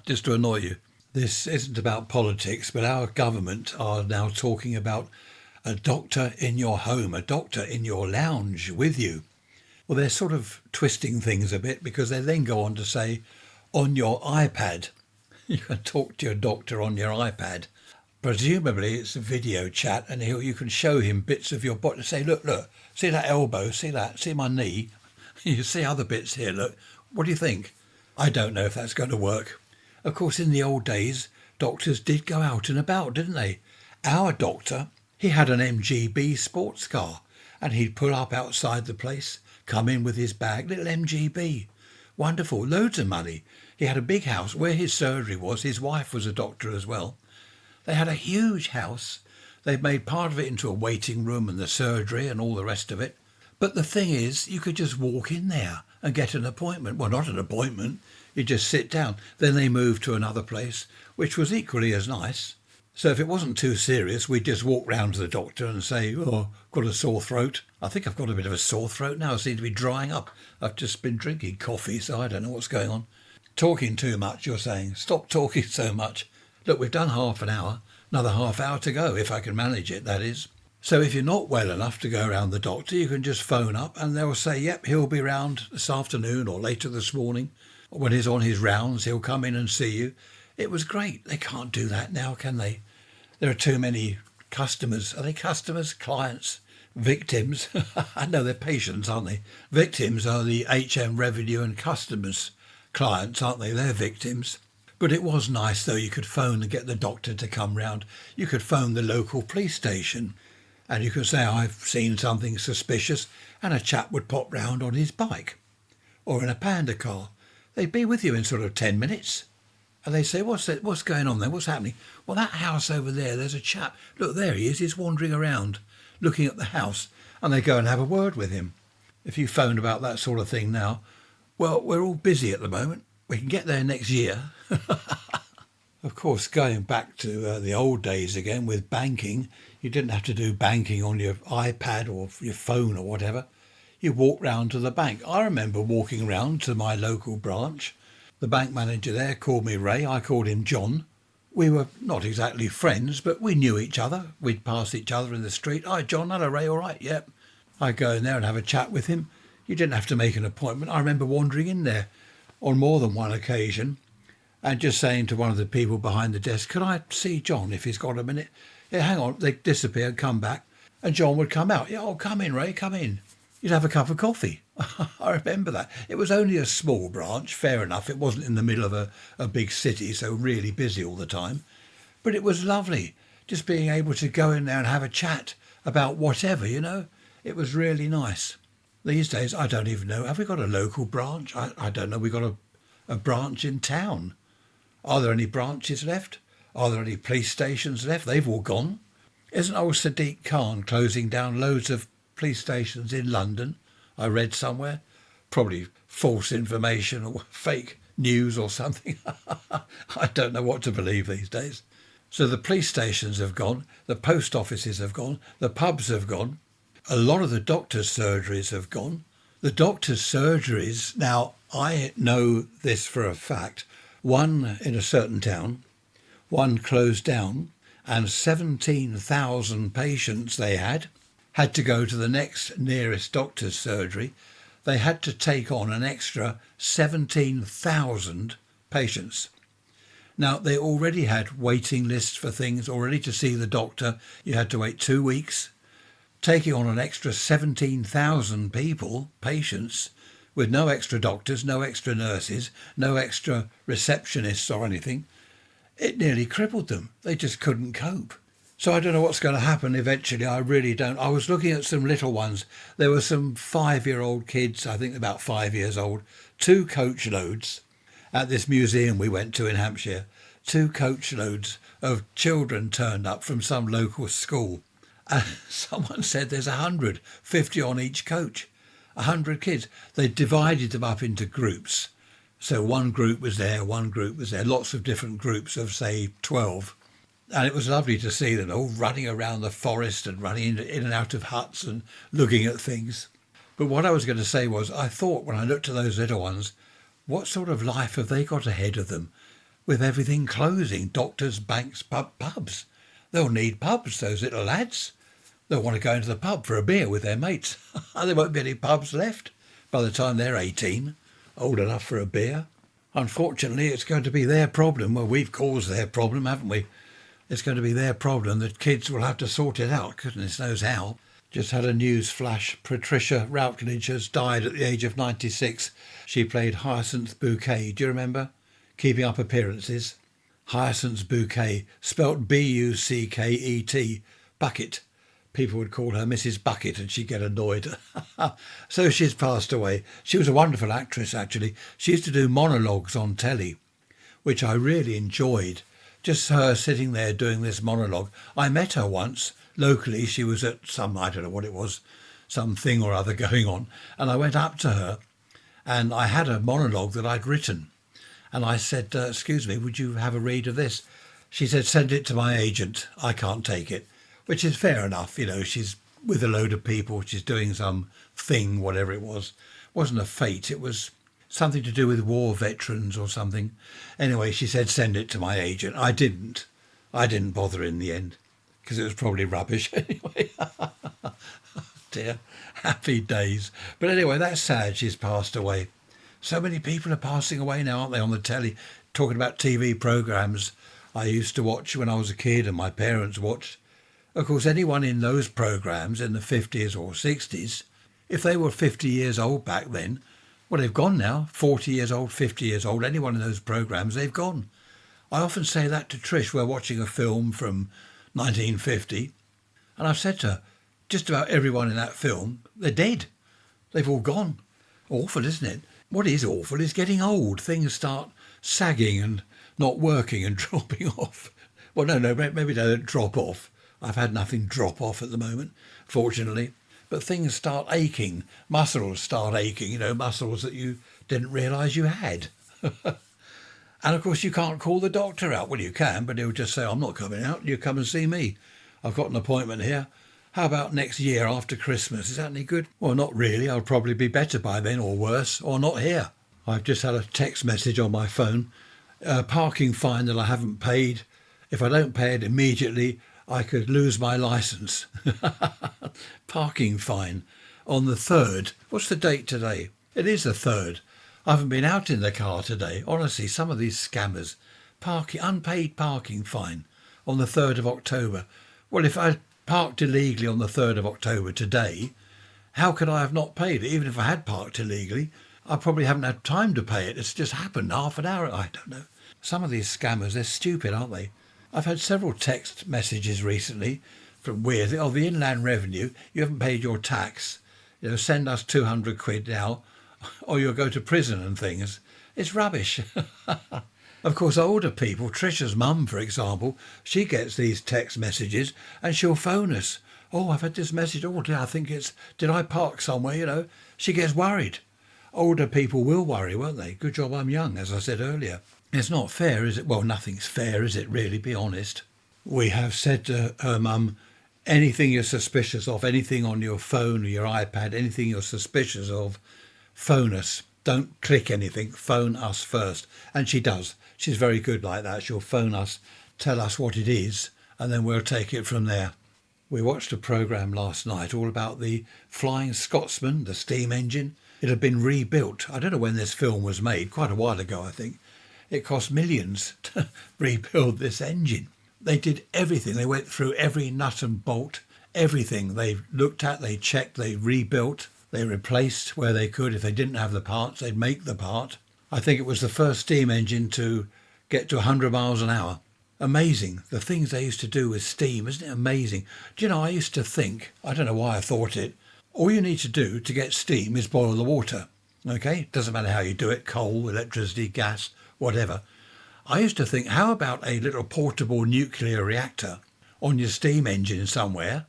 just to annoy you. This isn't about politics, but our government are now talking about a doctor in your home, a doctor in your lounge with you. Well, they're sort of twisting things a bit, because they then go on to say, on your iPad. You can talk to your doctor on your iPad. Presumably it's a video chat, and you can show him bits of your body. Say, look, see that elbow, see that, see my knee. You see other bits here, look. What do you think? I don't know if that's going to work. Of course, in the old days, doctors did go out and about, didn't they? Our doctor, he had an MGB sports car, and he'd pull up outside the place, come in with his bag, little MGB. Wonderful, loads of money. He had a big house where his surgery was. His wife was a doctor as well. They had a huge house. They'd made part of it into a waiting room and the surgery and all the rest of it. But the thing is, you could just walk in there and get an appointment. Well, not an appointment. You just sit down. Then they moved to another place, which was equally as nice. So if it wasn't too serious, we'd just walk round to the doctor and say, oh, got a sore throat. I think I've got a bit of a sore throat now. I seem to be drying up. I've just been drinking coffee, so I don't know what's going on. Talking too much, you're saying. Stop talking so much. Look, we've done half an hour. Another half hour to go, if I can manage it, that is. So if you're not well enough to go around the doctor, you can just phone up and they'll say, yep, he'll be round this afternoon or later this morning. When he's on his rounds, he'll come in and see you. It was great. They can't do that now, can they? There are too many customers. Are they customers? Clients? Victims? I know they're patients, aren't they? Victims are the HM Revenue, and customers, clients, aren't they? They're victims. But it was nice, though. You could phone and get the doctor to come round. You could phone the local police station and you could say, I've seen something suspicious, and a chap would pop round on his bike or in a panda car. They'd be with you in sort of 10 minutes. And they say, what's going on there? What's happening? Well, that house over there, there's a chap. Look, there he is. He's wandering around looking at the house. And they go and have a word with him. If you phone about that sort of thing now, well, we're all busy at the moment. We can get there next year. Of course, going back to the old days again with banking, you didn't have to do banking on your iPad or your phone or whatever. You walk round to the bank. I remember walking round to my local branch. The bank manager there called me Ray. I called him John. We were not exactly friends, but we knew each other. We'd pass each other in the street. Hi, John. Hello, Ray. All right? Yep. I'd go in there and have a chat with him. You didn't have to make an appointment. I remember wandering in there on more than one occasion and just saying to one of the people behind the desk, could I see John if he's got a minute? Yeah, hang on. They'd disappear, come back, and John would come out. Yeah, oh, come in, Ray, come in. You'd have a cup of coffee. I remember that. It was only a small branch, fair enough. It wasn't in the middle of a big city, so really busy all the time. But it was lovely, just being able to go in there and have a chat about whatever, you know. It was really nice. These days, I don't even know. Have we got a local branch? I don't know. We've got a branch in town. Are there any branches left? Are there any police stations left? They've all gone. Isn't old Sadiq Khan closing down loads of police stations in London? I read somewhere. Probably false information or fake news or something. I don't know what to believe these days. So the police stations have gone. The post offices have gone. The pubs have gone. A lot of the doctors' surgeries have gone. The doctors' surgeries, now I know this for a fact, one in a certain town, one closed down, and 17,000 patients they had to go to the next nearest doctor's surgery. They had to take on an extra 17,000 patients. Now, they already had waiting lists for things already to see the doctor. You had to wait 2 weeks. Taking on an extra 17,000 patients, with no extra doctors, no extra nurses, no extra receptionists or anything, it nearly crippled them. They just couldn't cope. So I don't know what's going to happen eventually. I really don't. I was looking at some little ones. There were some 5-year-old kids, I think about 5 years old, 2 coach loads at this museum we went to in Hampshire. 2 coach loads of children turned up from some local school. And someone said there's 150 on each coach. 100 kids. They divided them up into groups. So one group was there, lots of different groups of, say, 12. And it was lovely to see them all running around the forest and running in and out of huts and looking at things. But what I was going to say was, I thought when I looked at those little ones, what sort of life have they got ahead of them with everything closing? Doctors, banks, pubs. They'll need pubs, those little lads. They'll want to go into the pub for a beer with their mates. There won't be any pubs left by the time they're 18, old enough for a beer. Unfortunately, it's going to be their problem. Well, we've caused their problem, haven't we? It's going to be their problem. The kids will have to sort it out. Goodness knows how. Just had a news flash. Patricia Routledge has died at the age of 96. She played Hyacinth Bouquet. Do you remember? Keeping Up Appearances. Hyacinth Bouquet, spelt Bucket. Bucket. People would call her Mrs. Bucket and she'd get annoyed. So she's passed away. She was a wonderful actress, actually. She used to do monologues on telly, which I really enjoyed. Just her sitting there doing this monologue. I met her once locally. She was at some, I don't know what it was, some thing or other going on. And I went up to her and I had a monologue that I'd written. And I said, excuse me, would you have a read of this? She said, send it to my agent. I can't take it. Which is fair enough, you know, she's with a load of people, she's doing some thing, whatever it was. It wasn't a fate, it was something to do with war veterans or something. Anyway, she said send it to my agent. I didn't bother in the end because it was probably rubbish anyway. Dear, happy days. But anyway, that's sad she's passed away. So many people are passing away now, aren't they, on the telly, talking about TV programmes I used to watch when I was a kid and my parents watched. Of course, anyone in those programmes in the 50s or 60s, if they were 50 years old back then, well, they've gone now, 40 years old, 50 years old, anyone in those programmes, they've gone. I often say that to Trish. We're watching a film from 1950, and I've said to her, just about everyone in that film, they're dead. They've all gone. Awful, isn't it? What is awful is getting old. Things start sagging and not working and dropping off. Well, no, maybe they don't drop off. I've had nothing drop off at the moment, fortunately. But things start aching. Muscles start aching, muscles that you didn't realise you had. And of course, you can't call the doctor out. Well, you can, but he'll just say, I'm not coming out. You come and see me. I've got an appointment here. How about next year after Christmas? Is that any good? Well, not really. I'll probably be better by then, or worse, or not here. I've just had a text message on my phone. Parking fine that I haven't paid. If I don't pay it immediately, I could lose my licence. Parking fine on the 3rd. What's the date today? It is the 3rd. I haven't been out in the car today. Honestly, some of these scammers. Unpaid parking fine on the 3rd of October. Well, if I parked illegally on the 3rd of October today, how could I have not paid it? Even if I had parked illegally, I probably haven't had time to pay it. It's just happened half an hour. I don't know. Some of these scammers, they're stupid, aren't they? I've had several text messages recently from weird. Oh, the Inland Revenue, you haven't paid your tax. Send us 200 quid now, or you'll go to prison and things. It's rubbish. Of course, older people, Trisha's mum, for example, she gets these text messages and she'll phone us. Oh, I've had this message. Oh, I think did I park somewhere? She gets worried. Older people will worry, won't they? Good job I'm young, as I said earlier. It's not fair, is it? Well, nothing's fair, is it, really, be honest? We have said to her mum, anything you're suspicious of, anything on your phone or your iPad, anything you're suspicious of, phone us. Don't click anything, phone us first. And she does. She's very good like that. She'll phone us, tell us what it is, and then we'll take it from there. We watched a programme last night all about the Flying Scotsman, the steam engine. It had been rebuilt. I don't know when this film was made, quite a while ago, I think. It cost millions to rebuild this engine. They did everything. They went through every nut and bolt, everything. They looked at, they checked, they rebuilt, they replaced where they could. If they didn't have the parts, they'd make the part. I think it was the first steam engine to get to 100 miles an hour. Amazing. The things they used to do with steam, isn't it amazing? Do you know, I used to think, I don't know why I thought it, all you need to do to get steam is boil the water. Okay? Doesn't matter how you do it, coal, electricity, gas, whatever. I used to think, how about a little portable nuclear reactor on your steam engine somewhere?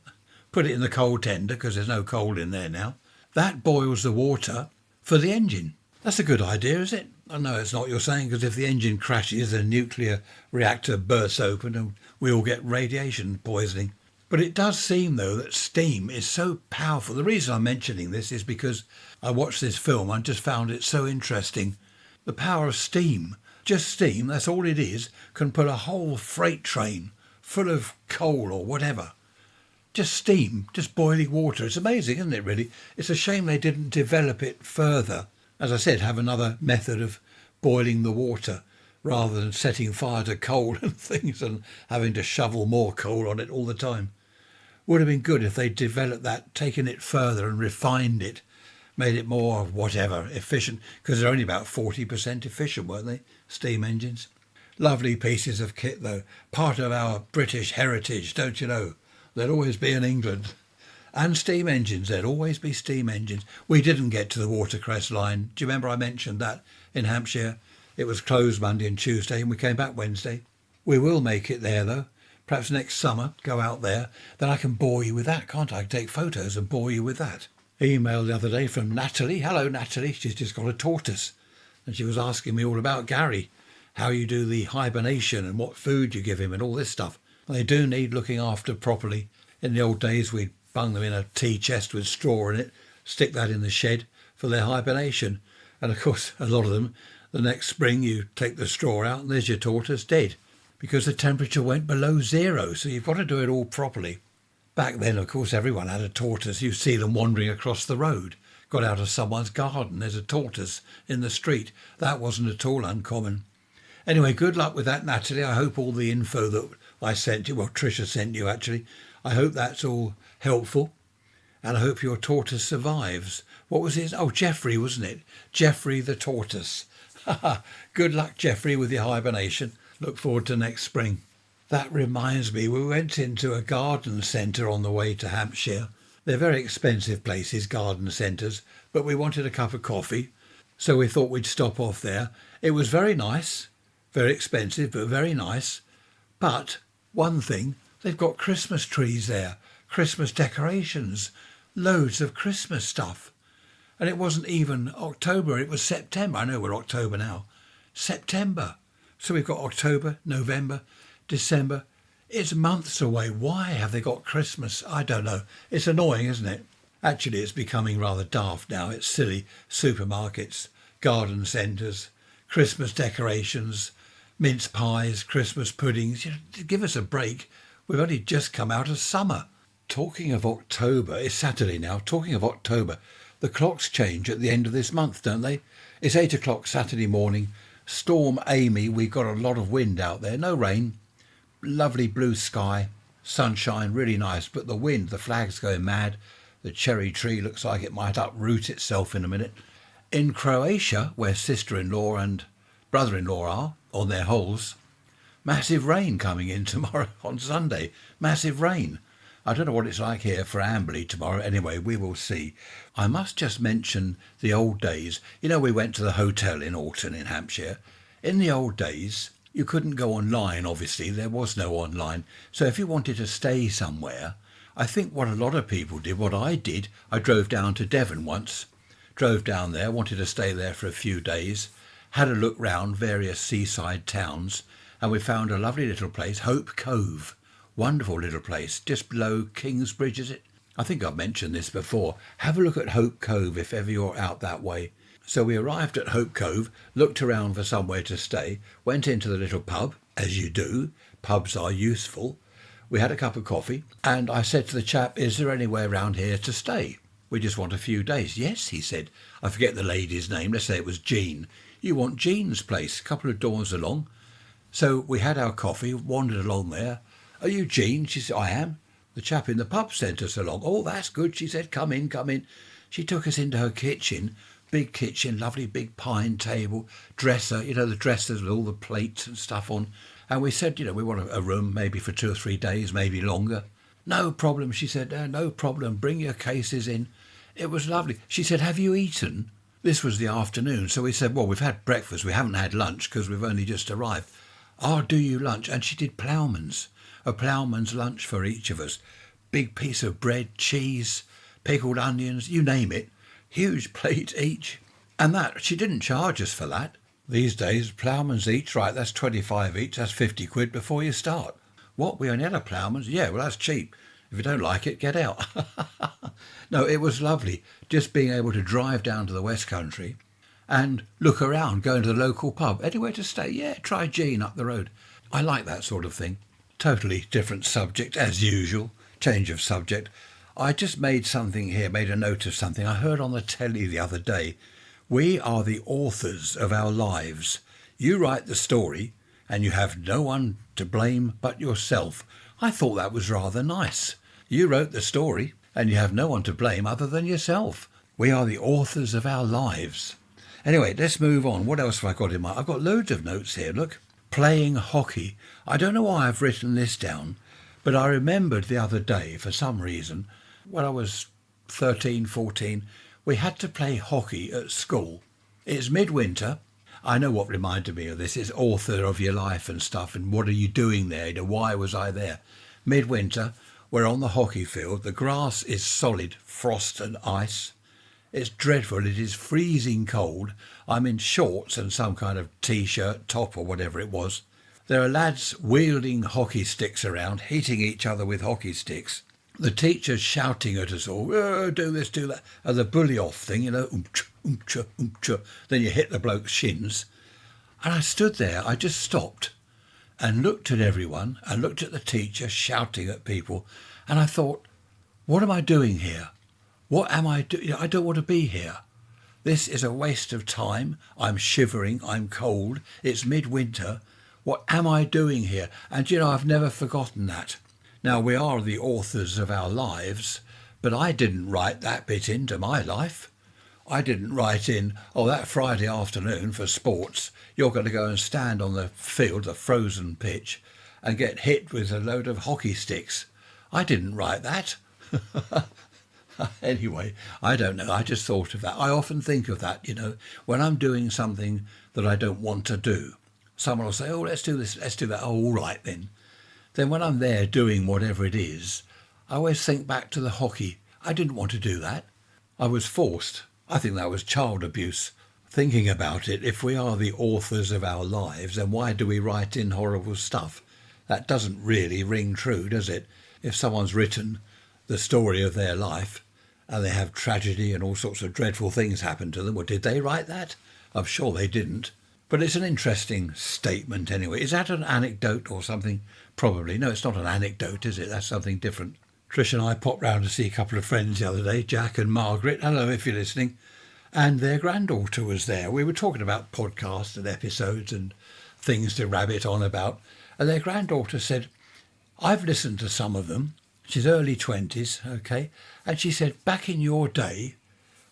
Put it in the coal tender, because there's no coal in there now. That boils the water for the engine. That's a good idea, is it? I know it's not you're saying, because if the engine crashes, a nuclear reactor bursts open and we all get radiation poisoning. But it does seem, though, that steam is so powerful. The reason I'm mentioning this is because I watched this film and just found it so interesting. The power of steam, just steam, that's all it is, can put a whole freight train full of coal or whatever. Just steam, just boiling water. It's amazing, isn't it, really? It's a shame they didn't develop it further. As I said, have another method of boiling the water rather than setting fire to coal and things and having to shovel more coal on it all the time. Would have been good if they'd developed that, taken it further and refined it, made it more, whatever, efficient, because they're only about 40% efficient, weren't they, steam engines? Lovely pieces of kit, though. Part of our British heritage, don't you know? There'll always be in England. And steam engines, there'd always be steam engines. We didn't get to the Watercress line. Do you remember I mentioned that in Hampshire? It was closed Monday and Tuesday, and we came back Wednesday. We will make it there, though. Perhaps next summer, go out there. Then I can bore you with that, can't I? Take photos and bore you with that. Email the other day from Natalie. Hello, Natalie. She's just got a tortoise. And she was asking me all about Gary, how you do the hibernation and what food you give him and all this stuff. They do need looking after properly. In the old days, we'd bung them in a tea chest with straw in it, stick that in the shed for their hibernation. And of course, a lot of them, the next spring you take the straw out and there's your tortoise dead because the temperature went below zero. So you've got to do it all properly. Back then, of course, everyone had a tortoise. You see them wandering across the road. Got out of someone's garden. There's a tortoise in the street. That wasn't at all uncommon. Anyway, good luck with that, Natalie. I hope all the info that I sent you, well, Tricia sent you actually, I hope that's all helpful. And I hope your tortoise survives. What was his? Oh, Jeffrey, wasn't it? Jeffrey the tortoise. Good luck, Jeffrey, with your hibernation. Look forward to next spring. That reminds me, we went into a garden centre on the way to Hampshire. They're very expensive places, garden centres, but we wanted a cup of coffee, so we thought we'd stop off there. It was very nice, very expensive, but very nice. But one thing, they've got Christmas trees there, Christmas decorations, loads of Christmas stuff. And it wasn't even October, it was September. I know we're October now. September. So we've got October, November, December. It's months away. Why have they got Christmas? I don't know. It's annoying, isn't it? Actually, it's becoming rather daft now. It's silly. Supermarkets, garden centres, Christmas decorations, mince pies, Christmas puddings. Give us a break. We've only just come out of summer. Talking of October, it's Saturday now. Talking of October, the clocks change at the end of this month, don't they? It's 8 o'clock Saturday morning. Storm Amy. We've got a lot of wind out there. No rain. Lovely blue sky, sunshine, really nice, but the wind, the flag's going mad. The cherry tree looks like it might uproot itself in a minute. In Croatia, where sister-in-law and brother-in-law are, on their holes, massive rain coming in tomorrow on Sunday. Massive rain. I don't know what it's like here for Amberley tomorrow. Anyway, we will see. I must just mention the old days. You know, we went to the hotel in Alton in Hampshire. In the old days, you couldn't go online, obviously. There was no online. So if you wanted to stay somewhere, I think what a lot of people did, what I did, I drove down to Devon once, drove down there, wanted to stay there for a few days, had a look round various seaside towns, and we found a lovely little place, Hope Cove. Wonderful little place, just below Kingsbridge, is it? I think I've mentioned this before. Have a look at Hope Cove if ever you're out that way. So we arrived at Hope Cove, looked around for somewhere to stay, went into the little pub, as you do. Pubs are useful. We had a cup of coffee, and I said to the chap, is there anywhere around here to stay? We just want a few days. Yes, he said. I forget the lady's name. Let's say it was Jean. You want Jean's place, a couple of doors along. So we had our coffee, wandered along there. Are you Jean? She said, I am. The chap in the pub sent us along. Oh, that's good, she said. Come in, come in. She took us into her kitchen. Big kitchen, lovely big pine table, dresser, you know, the dressers with all the plates and stuff on. And we said, we want a room maybe for 2 or 3 days, maybe longer. No problem, she said, no problem, bring your cases in. It was lovely. She said, have you eaten? This was the afternoon. So we said, well, we've had breakfast. We haven't had lunch because we've only just arrived. I'll do you lunch. And she did ploughman's, a ploughman's lunch for each of us. Big piece of bread, cheese, pickled onions, you name it. Huge plate each. And that, she didn't charge us for that. These days, ploughman's each, right, that's 25 each, that's 50 quid before you start. What, we only had a ploughman's? Yeah, well, that's cheap. If you don't like it, get out. No, it was lovely, just being able to drive down to the West Country and look around, go into the local pub. Anywhere to stay? Yeah, try Jean up the road. I like that sort of thing. Totally different subject, as usual. Change of subject. I just made a note of something I heard on the telly the other day. We are the authors of our lives. You write the story and you have no one to blame but yourself. I thought that was rather nice. You wrote the story and you have no one to blame other than yourself. We are the authors of our lives. Anyway, let's move on. What else have I got in mind? I've got loads of notes here, look. Playing hockey. I don't know why I've written this down, but I remembered the other day, for some reason, when I was 13, 14, we had to play hockey at school. It's midwinter. I know what reminded me of this is author of your life and stuff, and what are you doing there? Why was I there? Midwinter, we're on the hockey field. The grass is solid, frost and ice. It's dreadful. It is freezing cold. I'm in shorts and some kind of T-shirt, top or whatever it was. There are lads wielding hockey sticks around, hitting each other with hockey sticks. The teacher's shouting at us all, oh, do this, do that, and the bully off thing, oomcha, oomcha. Then you hit the bloke's shins. And I stood there, I just stopped and looked at everyone and looked at the teacher shouting at people. And I thought, what am I doing here? What am I doing? I don't want to be here. This is a waste of time. I'm shivering. I'm cold. It's midwinter. What am I doing here? And I've never forgotten that. Now, we are the authors of our lives, but I didn't write that bit into my life. I didn't write in, that Friday afternoon for sports, you're going to go and stand on the field, the frozen pitch, and get hit with a load of hockey sticks. I didn't write that. Anyway, I don't know. I just thought of that. I often think of that, when I'm doing something that I don't want to do. Someone will say, let's do this, let's do that. Oh, all right then. Then when I'm there doing whatever it is, I always think back to the hockey. I didn't want to do that. I was forced. I think that was child abuse. Thinking about it, if we are the authors of our lives, then why do we write in horrible stuff? That doesn't really ring true, does it? If someone's written the story of their life and they have tragedy and all sorts of dreadful things happen to them, well, did they write that? I'm sure they didn't. But it's an interesting statement anyway. Is that an anecdote or something? Probably. No, it's not an anecdote, is it? That's something different. Trish and I popped round to see a couple of friends the other day, Jack and Margaret. Hello, if you're listening. And their granddaughter was there. We were talking about podcasts and episodes and things to rabbit on about. And their granddaughter said, I've listened to some of them. She's early 20s, okay? And she said, back in your day,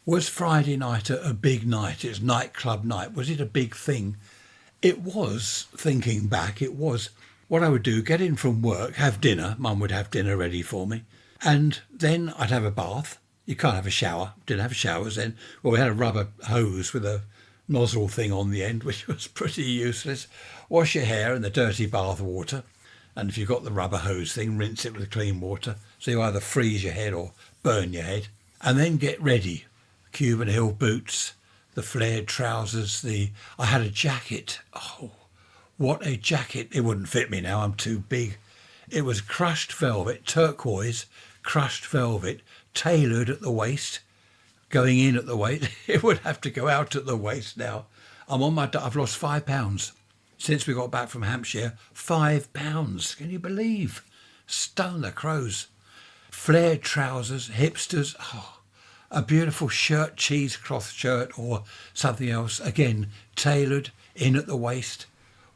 was Friday night a big night? It's nightclub night. Was it a big thing? It was, thinking back, it was. What I would do, get in from work, have dinner. Mum would have dinner ready for me. And then I'd have a bath. You can't have a shower. Didn't have showers then. Well, we had a rubber hose with a nozzle thing on the end, which was pretty useless. Wash your hair in the dirty bath water. And if you've got the rubber hose thing, rinse it with clean water. So you either freeze your head or burn your head. And then get ready. Cuban heel boots, the flared trousers, I had a jacket. Oh, what a jacket. It wouldn't fit me now, I'm too big. It was crushed velvet, turquoise, crushed velvet, tailored at the waist, going in at the waist. It would have to go out at the waist now. I've lost £5 since we got back from Hampshire. £5. Can you believe? Stone the crows. Flared trousers, hipsters. A beautiful shirt, cheesecloth shirt or something else. Again, tailored, in at the waist.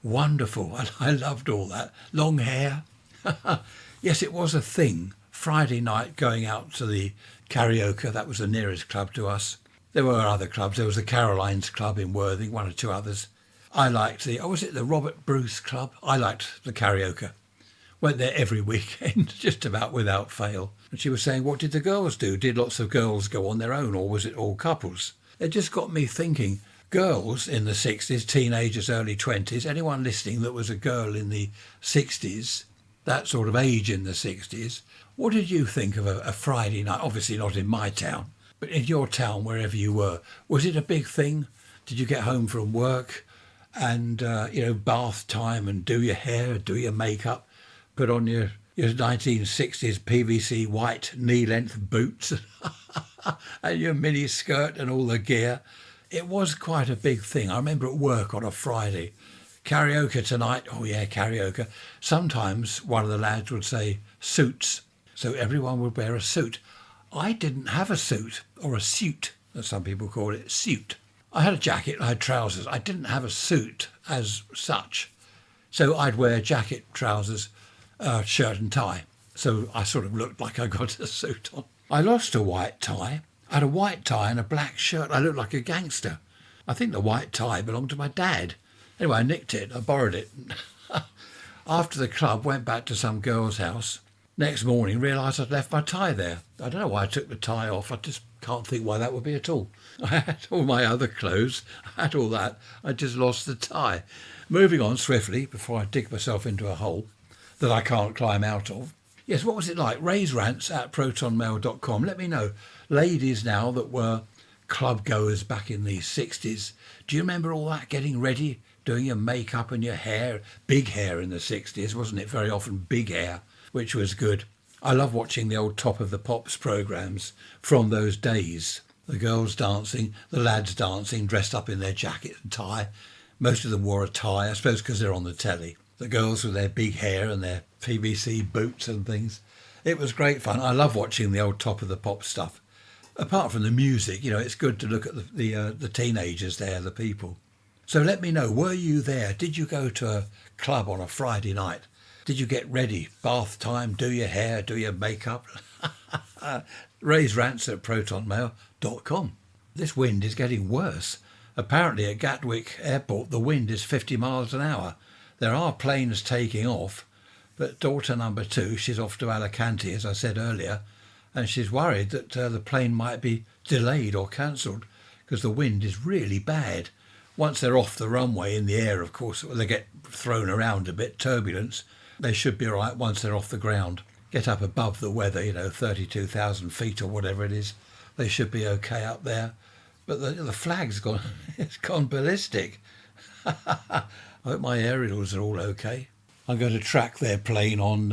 Wonderful. And I loved all that. Long hair. Yes, it was a thing. Friday night going out to the karaoke. That was the nearest club to us. There were other clubs. There was the Caroline's Club in Worthing, one or two others. I liked was it the Robert Bruce Club? I liked the karaoke. Went there every weekend, just about without fail. And she was saying, what did the girls do? Did lots of girls go on their own or was it all couples? It just got me thinking, girls in the 60s, teenagers, early 20s, anyone listening that was a girl in the 60s, that sort of age in the 60s, what did you think of a Friday night? Obviously not in my town, but in your town, wherever you were. Was it a big thing? Did you get home from work and, bath time and do your hair, do your makeup? Put on your 1960s PVC white knee-length boots and your mini skirt and all the gear. It was quite a big thing. I remember at work on a Friday, karaoke tonight. Oh yeah, karaoke. Sometimes one of the lads would say suits, so everyone would wear a suit. I didn't have a suit, or a suit, as some people call it, suit. I had a jacket, I had trousers. I didn't have a suit as such. So I'd wear jacket, trousers, shirt and tie. So I sort of looked like I got a suit on. I lost a white tie. I had a white tie and a black shirt. I looked like a gangster. I think the white tie belonged to my dad. Anyway, I nicked it. I borrowed it. After the club, went back to some girl's house. Next morning, realised I'd left my tie there. I don't know why I took the tie off. I just can't think why that would be at all. I had all my other clothes. I had all that. I just lost the tie. Moving on swiftly, before I dig myself into a hole that I can't climb out of. Yes, what was it like? Raise rants at protonmail.com. Let me know. Ladies now that were club goers back in the 60s, do you remember all that, getting ready, doing your makeup and your hair? Big hair in the 60s, wasn't it? Very often big hair, which was good. I love watching the old Top of the Pops programmes from those days. The girls dancing, the lads dancing, dressed up in their jacket and tie. Most of them wore a tie, I suppose because they're on the telly. The girls with their big hair and their PVC boots and things. It was great fun. I love watching the old Top of the Pop stuff. Apart from the music, it's good to look at the teenagers there, the people. So let me know, were you there? Did you go to a club on a Friday night? Did you get ready? Bath time, do your hair, do your makeup? Raise rants at protonmail.com. This wind is getting worse. Apparently at Gatwick Airport the wind is 50 miles an hour. There are planes taking off, but daughter number 2, she's off to Alicante, as I said earlier, and she's worried that the plane might be delayed or cancelled because the wind is really bad. Once they're off the runway in the air, of course, they get thrown around a bit, turbulence. They should be all right once they're off the ground. Get up above the weather, 32,000 feet or whatever it is. They should be okay up there. But the flag's gone, it's gone ballistic. I hope my aerials are all okay. I'm going to track their plane on,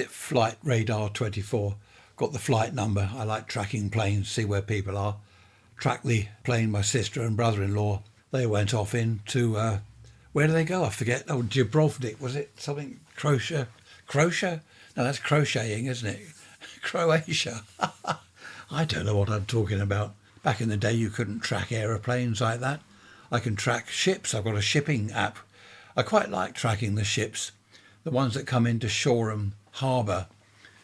Flight Radar 24. Got the flight number. I like tracking planes, see where people are. Track the plane my sister and brother-in-law, they went off into, where did they go? I forget. Oh, Dubrovnik, was it? Something, Croatia? No, that's crocheting, isn't it? Croatia. I don't know what I'm talking about. Back in the day, you couldn't track aeroplanes like that. I can track ships. I've got a shipping app. I quite like tracking the ships, the ones that come into Shoreham Harbour.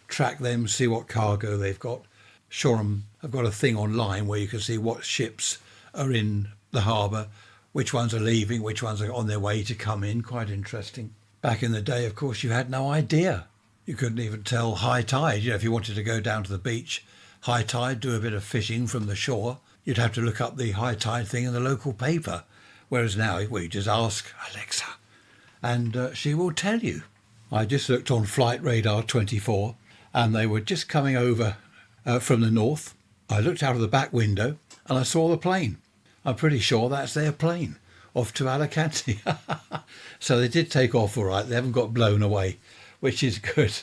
Track them, see what cargo they've got. Shoreham, I've got a thing online where you can see what ships are in the harbour, which ones are leaving, which ones are on their way to come in. Quite interesting. Back in the day, of course, you had no idea. You couldn't even tell high tide. If you wanted to go down to the beach, high tide, do a bit of fishing from the shore, you'd have to look up the high tide thing in the local paper. Whereas now, you just ask Alexa, and she will tell you. I just looked on Flight Radar 24, and they were just coming over from the north. I looked out of the back window, and I saw the plane. I'm pretty sure that's their plane, off to Alicante. So they did take off all right. They haven't got blown away, which is good.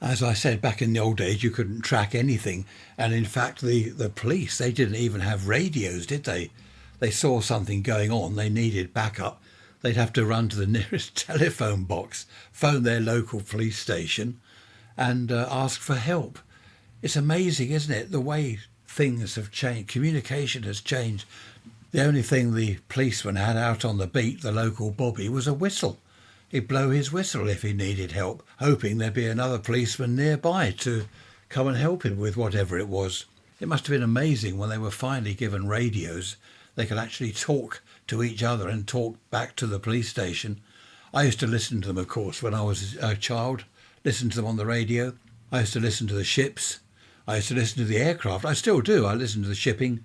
As I said, back in the old days, you couldn't track anything. And in fact, the police, they didn't even have radios, did they? They saw something going on, they needed backup. They'd have to run to the nearest telephone box, phone their local police station and ask for help. It's amazing, isn't it? The way things have changed. Communication has changed. The only thing the policeman had out on the beat, the local bobby, was a whistle. He'd blow his whistle if he needed help, hoping there'd be another policeman nearby to come and help him with whatever it was. It must have been amazing when they were finally given radios. They could actually talk to each other and talk back to the police station. I used to listen to them, of course, when I was a child, listen to them on the radio. I used to listen to the ships. I used to listen to the aircraft. I still do. I listen to the shipping.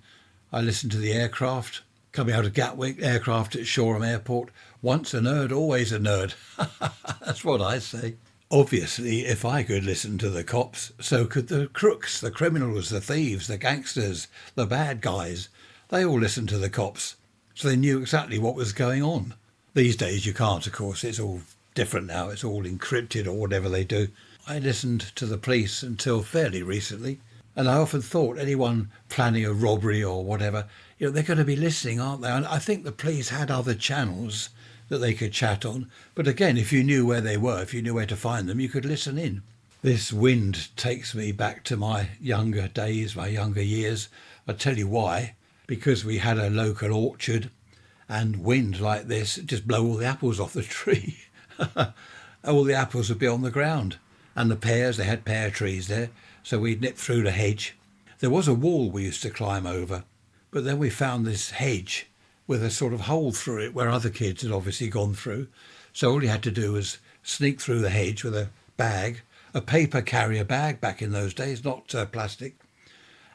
I listen to the aircraft. Coming out of Gatwick, aircraft at Shoreham Airport. Once a nerd, always a nerd. That's what I say. Obviously, if I could listen to the cops, so could the crooks, the criminals, the thieves, the gangsters, the bad guys. They all listened to the cops, so they knew exactly what was going on. These days you can't, of course. It's all different now. It's all encrypted or whatever they do. I listened to the police until fairly recently, and I often thought anyone planning a robbery or whatever, they're going to be listening, aren't they? And I think the police had other channels that they could chat on. But again, if you knew where they were, if you knew where to find them, you could listen in. This wind takes me back to my younger days, my younger years. I'll tell you why. Because we had a local orchard, and wind like this just blow all the apples off the tree. All the apples would be on the ground. And the pears, they had pear trees there, so we'd nip through the hedge. There was a wall we used to climb over, but then we found this hedge with a sort of hole through it where other kids had obviously gone through. So all you had to do was sneak through the hedge with a bag, a paper carrier bag back in those days, not plastic,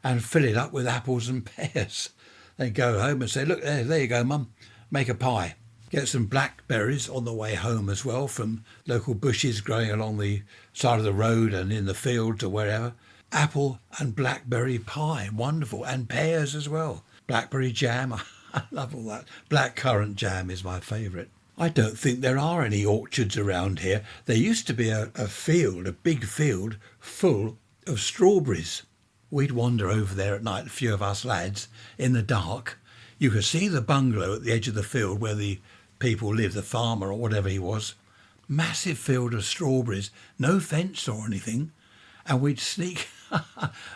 and fill it up with apples and pears. Then go home and say, look, there you go, Mum, make a pie. Get some blackberries on the way home as well from local bushes growing along the side of the road and in the fields or wherever. Apple and blackberry pie, wonderful, and pears as well. Blackberry jam, I love all that. Blackcurrant jam is my favourite. I don't think there are any orchards around here. There used to be a field, a big field, full of strawberries. we'd wander over there at night, a few of us lads, in the dark. You could see the bungalow at the edge of the field where the people lived, the farmer or whatever he was. Massive field of strawberries, no fence or anything. And we'd sneak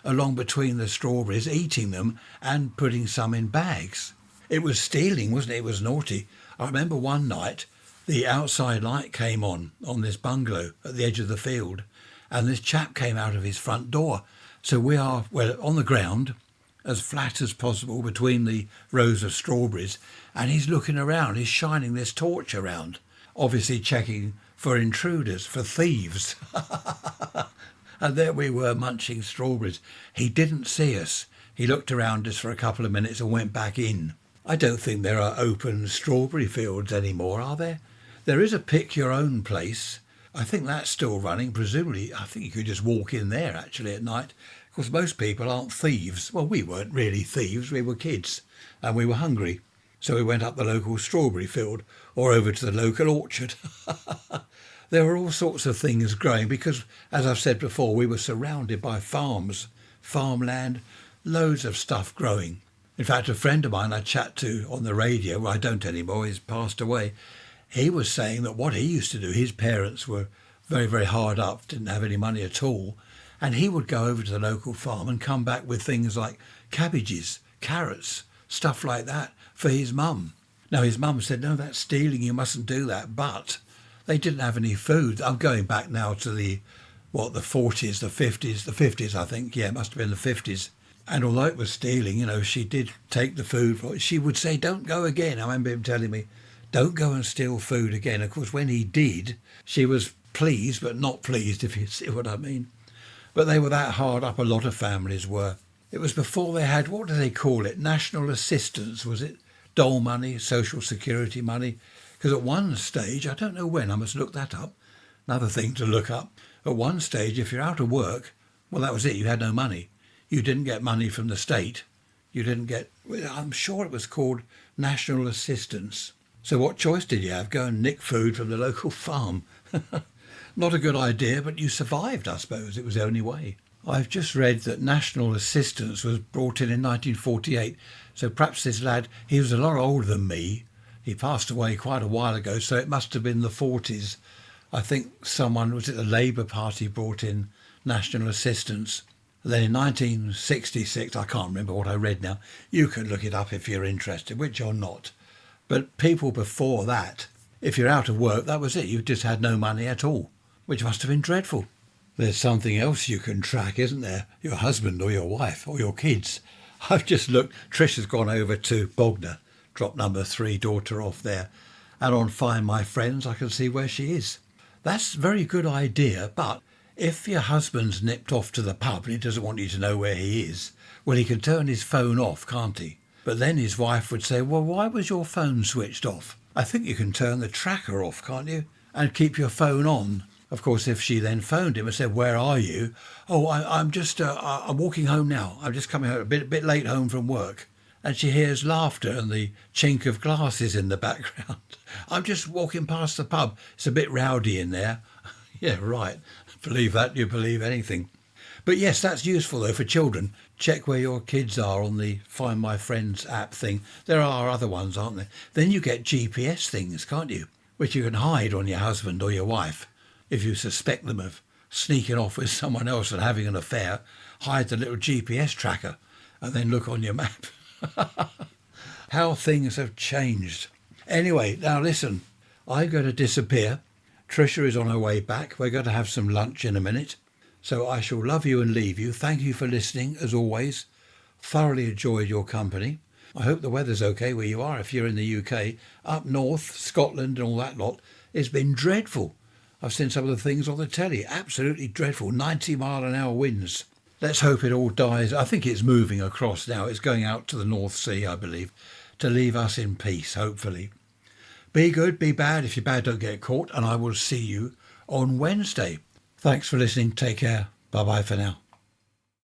along between the strawberries, eating them and putting some in bags. It was stealing, wasn't it? It was naughty. I remember one night the outside light came on this bungalow at the edge of the field, and this chap came out of his front door. So we are, well, on the ground, as flat as possible between the rows of strawberries, and he's looking around, he's shining this torch around, obviously checking for intruders, for thieves. And there we were munching strawberries. He didn't see us. He looked around us for a couple of minutes and went back in. I don't think there are open strawberry fields anymore, are there? There is a pick your own place. I think that's still running. Presumably, I think you could just walk in there actually at night. Of course, most people aren't thieves. Well, we weren't really thieves. We were kids and we were hungry. So we went up the local strawberry field or over to the local orchard. There were all sorts of things growing because, as I've said before, we were surrounded by farms, farmland, loads of stuff growing. In fact, a friend of mine I chat to on the radio, well, I don't anymore, he's passed away, he was saying that what he used to do, his parents were very, very hard up, didn't have any money at all, and he would go over to the local farm and come back with things like cabbages, carrots, stuff like that for his mum. Now, his mum said, no, that's stealing, you mustn't do that, but they didn't have any food. I'm going back now to the 40s, the 50s, I think. Yeah, it must have been the 50s. And although it was stealing, she did take the food. She would say, don't go again. I remember him telling me, don't go and steal food again. Of course, when he did, she was pleased, but not pleased, if you see what I mean. But they were that hard up, a lot of families were. It was before they had, what do they call it? National assistance, was it? Dole money, social security money. Because at one stage, I don't know when, I must look that up, another thing to look up. At one stage, if you're out of work, well, that was it, you had no money. You didn't get money from the state. You didn't get, I'm sure it was called national assistance. So what choice did you have? Go and nick food from the local farm. Not a good idea, but you survived, I suppose. It was the only way. I've just read that national assistance was brought in 1948. So perhaps this lad, he was a lot older than me. He passed away quite a while ago, so it must have been the 40s. I think someone, was it the Labour Party, brought in national assistance. Then in 1966, I can't remember what I read now. You can look it up if you're interested, which you're not. But people before that, if you're out of work, that was it. You just had no money at all, which must have been dreadful. There's something else you can track, isn't there? Your husband or your wife or your kids. I've just looked. Trish has gone over to Bognor, dropped number 3 daughter off there. And on Find My Friends, I can see where she is. That's a very good idea, but if your husband's nipped off to the pub and he doesn't want you to know where he is, well, he can turn his phone off, can't he? But then his wife would say, well, why was your phone switched off? I think you can turn the tracker off, can't you? And keep your phone on. Of course, if she then phoned him and said, where are you? Oh, I'm just, I'm walking home now. I'm just coming home, a bit late home from work. And she hears laughter and the chink of glasses in the background. I'm just walking past the pub. It's a bit rowdy in there. Yeah, right. Believe that, you believe anything. But yes, that's useful though for children. Check where your kids are on the Find My Friends app thing. There are other ones, aren't there? Then you get GPS things, can't you? Which you can hide on your husband or your wife. If you suspect them of sneaking off with someone else and having an affair, hide the little GPS tracker and then look on your map. How things have changed. Anyway, now listen, I'm going to disappear. Tricia is on her way back. We're going to have some lunch in a minute. So I shall love you and leave you. Thank you for listening, as always. Thoroughly enjoyed your company. I hope the weather's okay where you are if you're in the UK. Up north, Scotland and all that lot, it's been dreadful. I've seen some of the things on the telly. Absolutely dreadful. 90-mile-an-hour winds. Let's hope it all dies. I think it's moving across now. It's going out to the North Sea, I believe, to leave us in peace, hopefully. Be good, be bad. If you're bad, don't get caught. And I will see you on Wednesday. Thanks for listening. Take care. Bye-bye for now.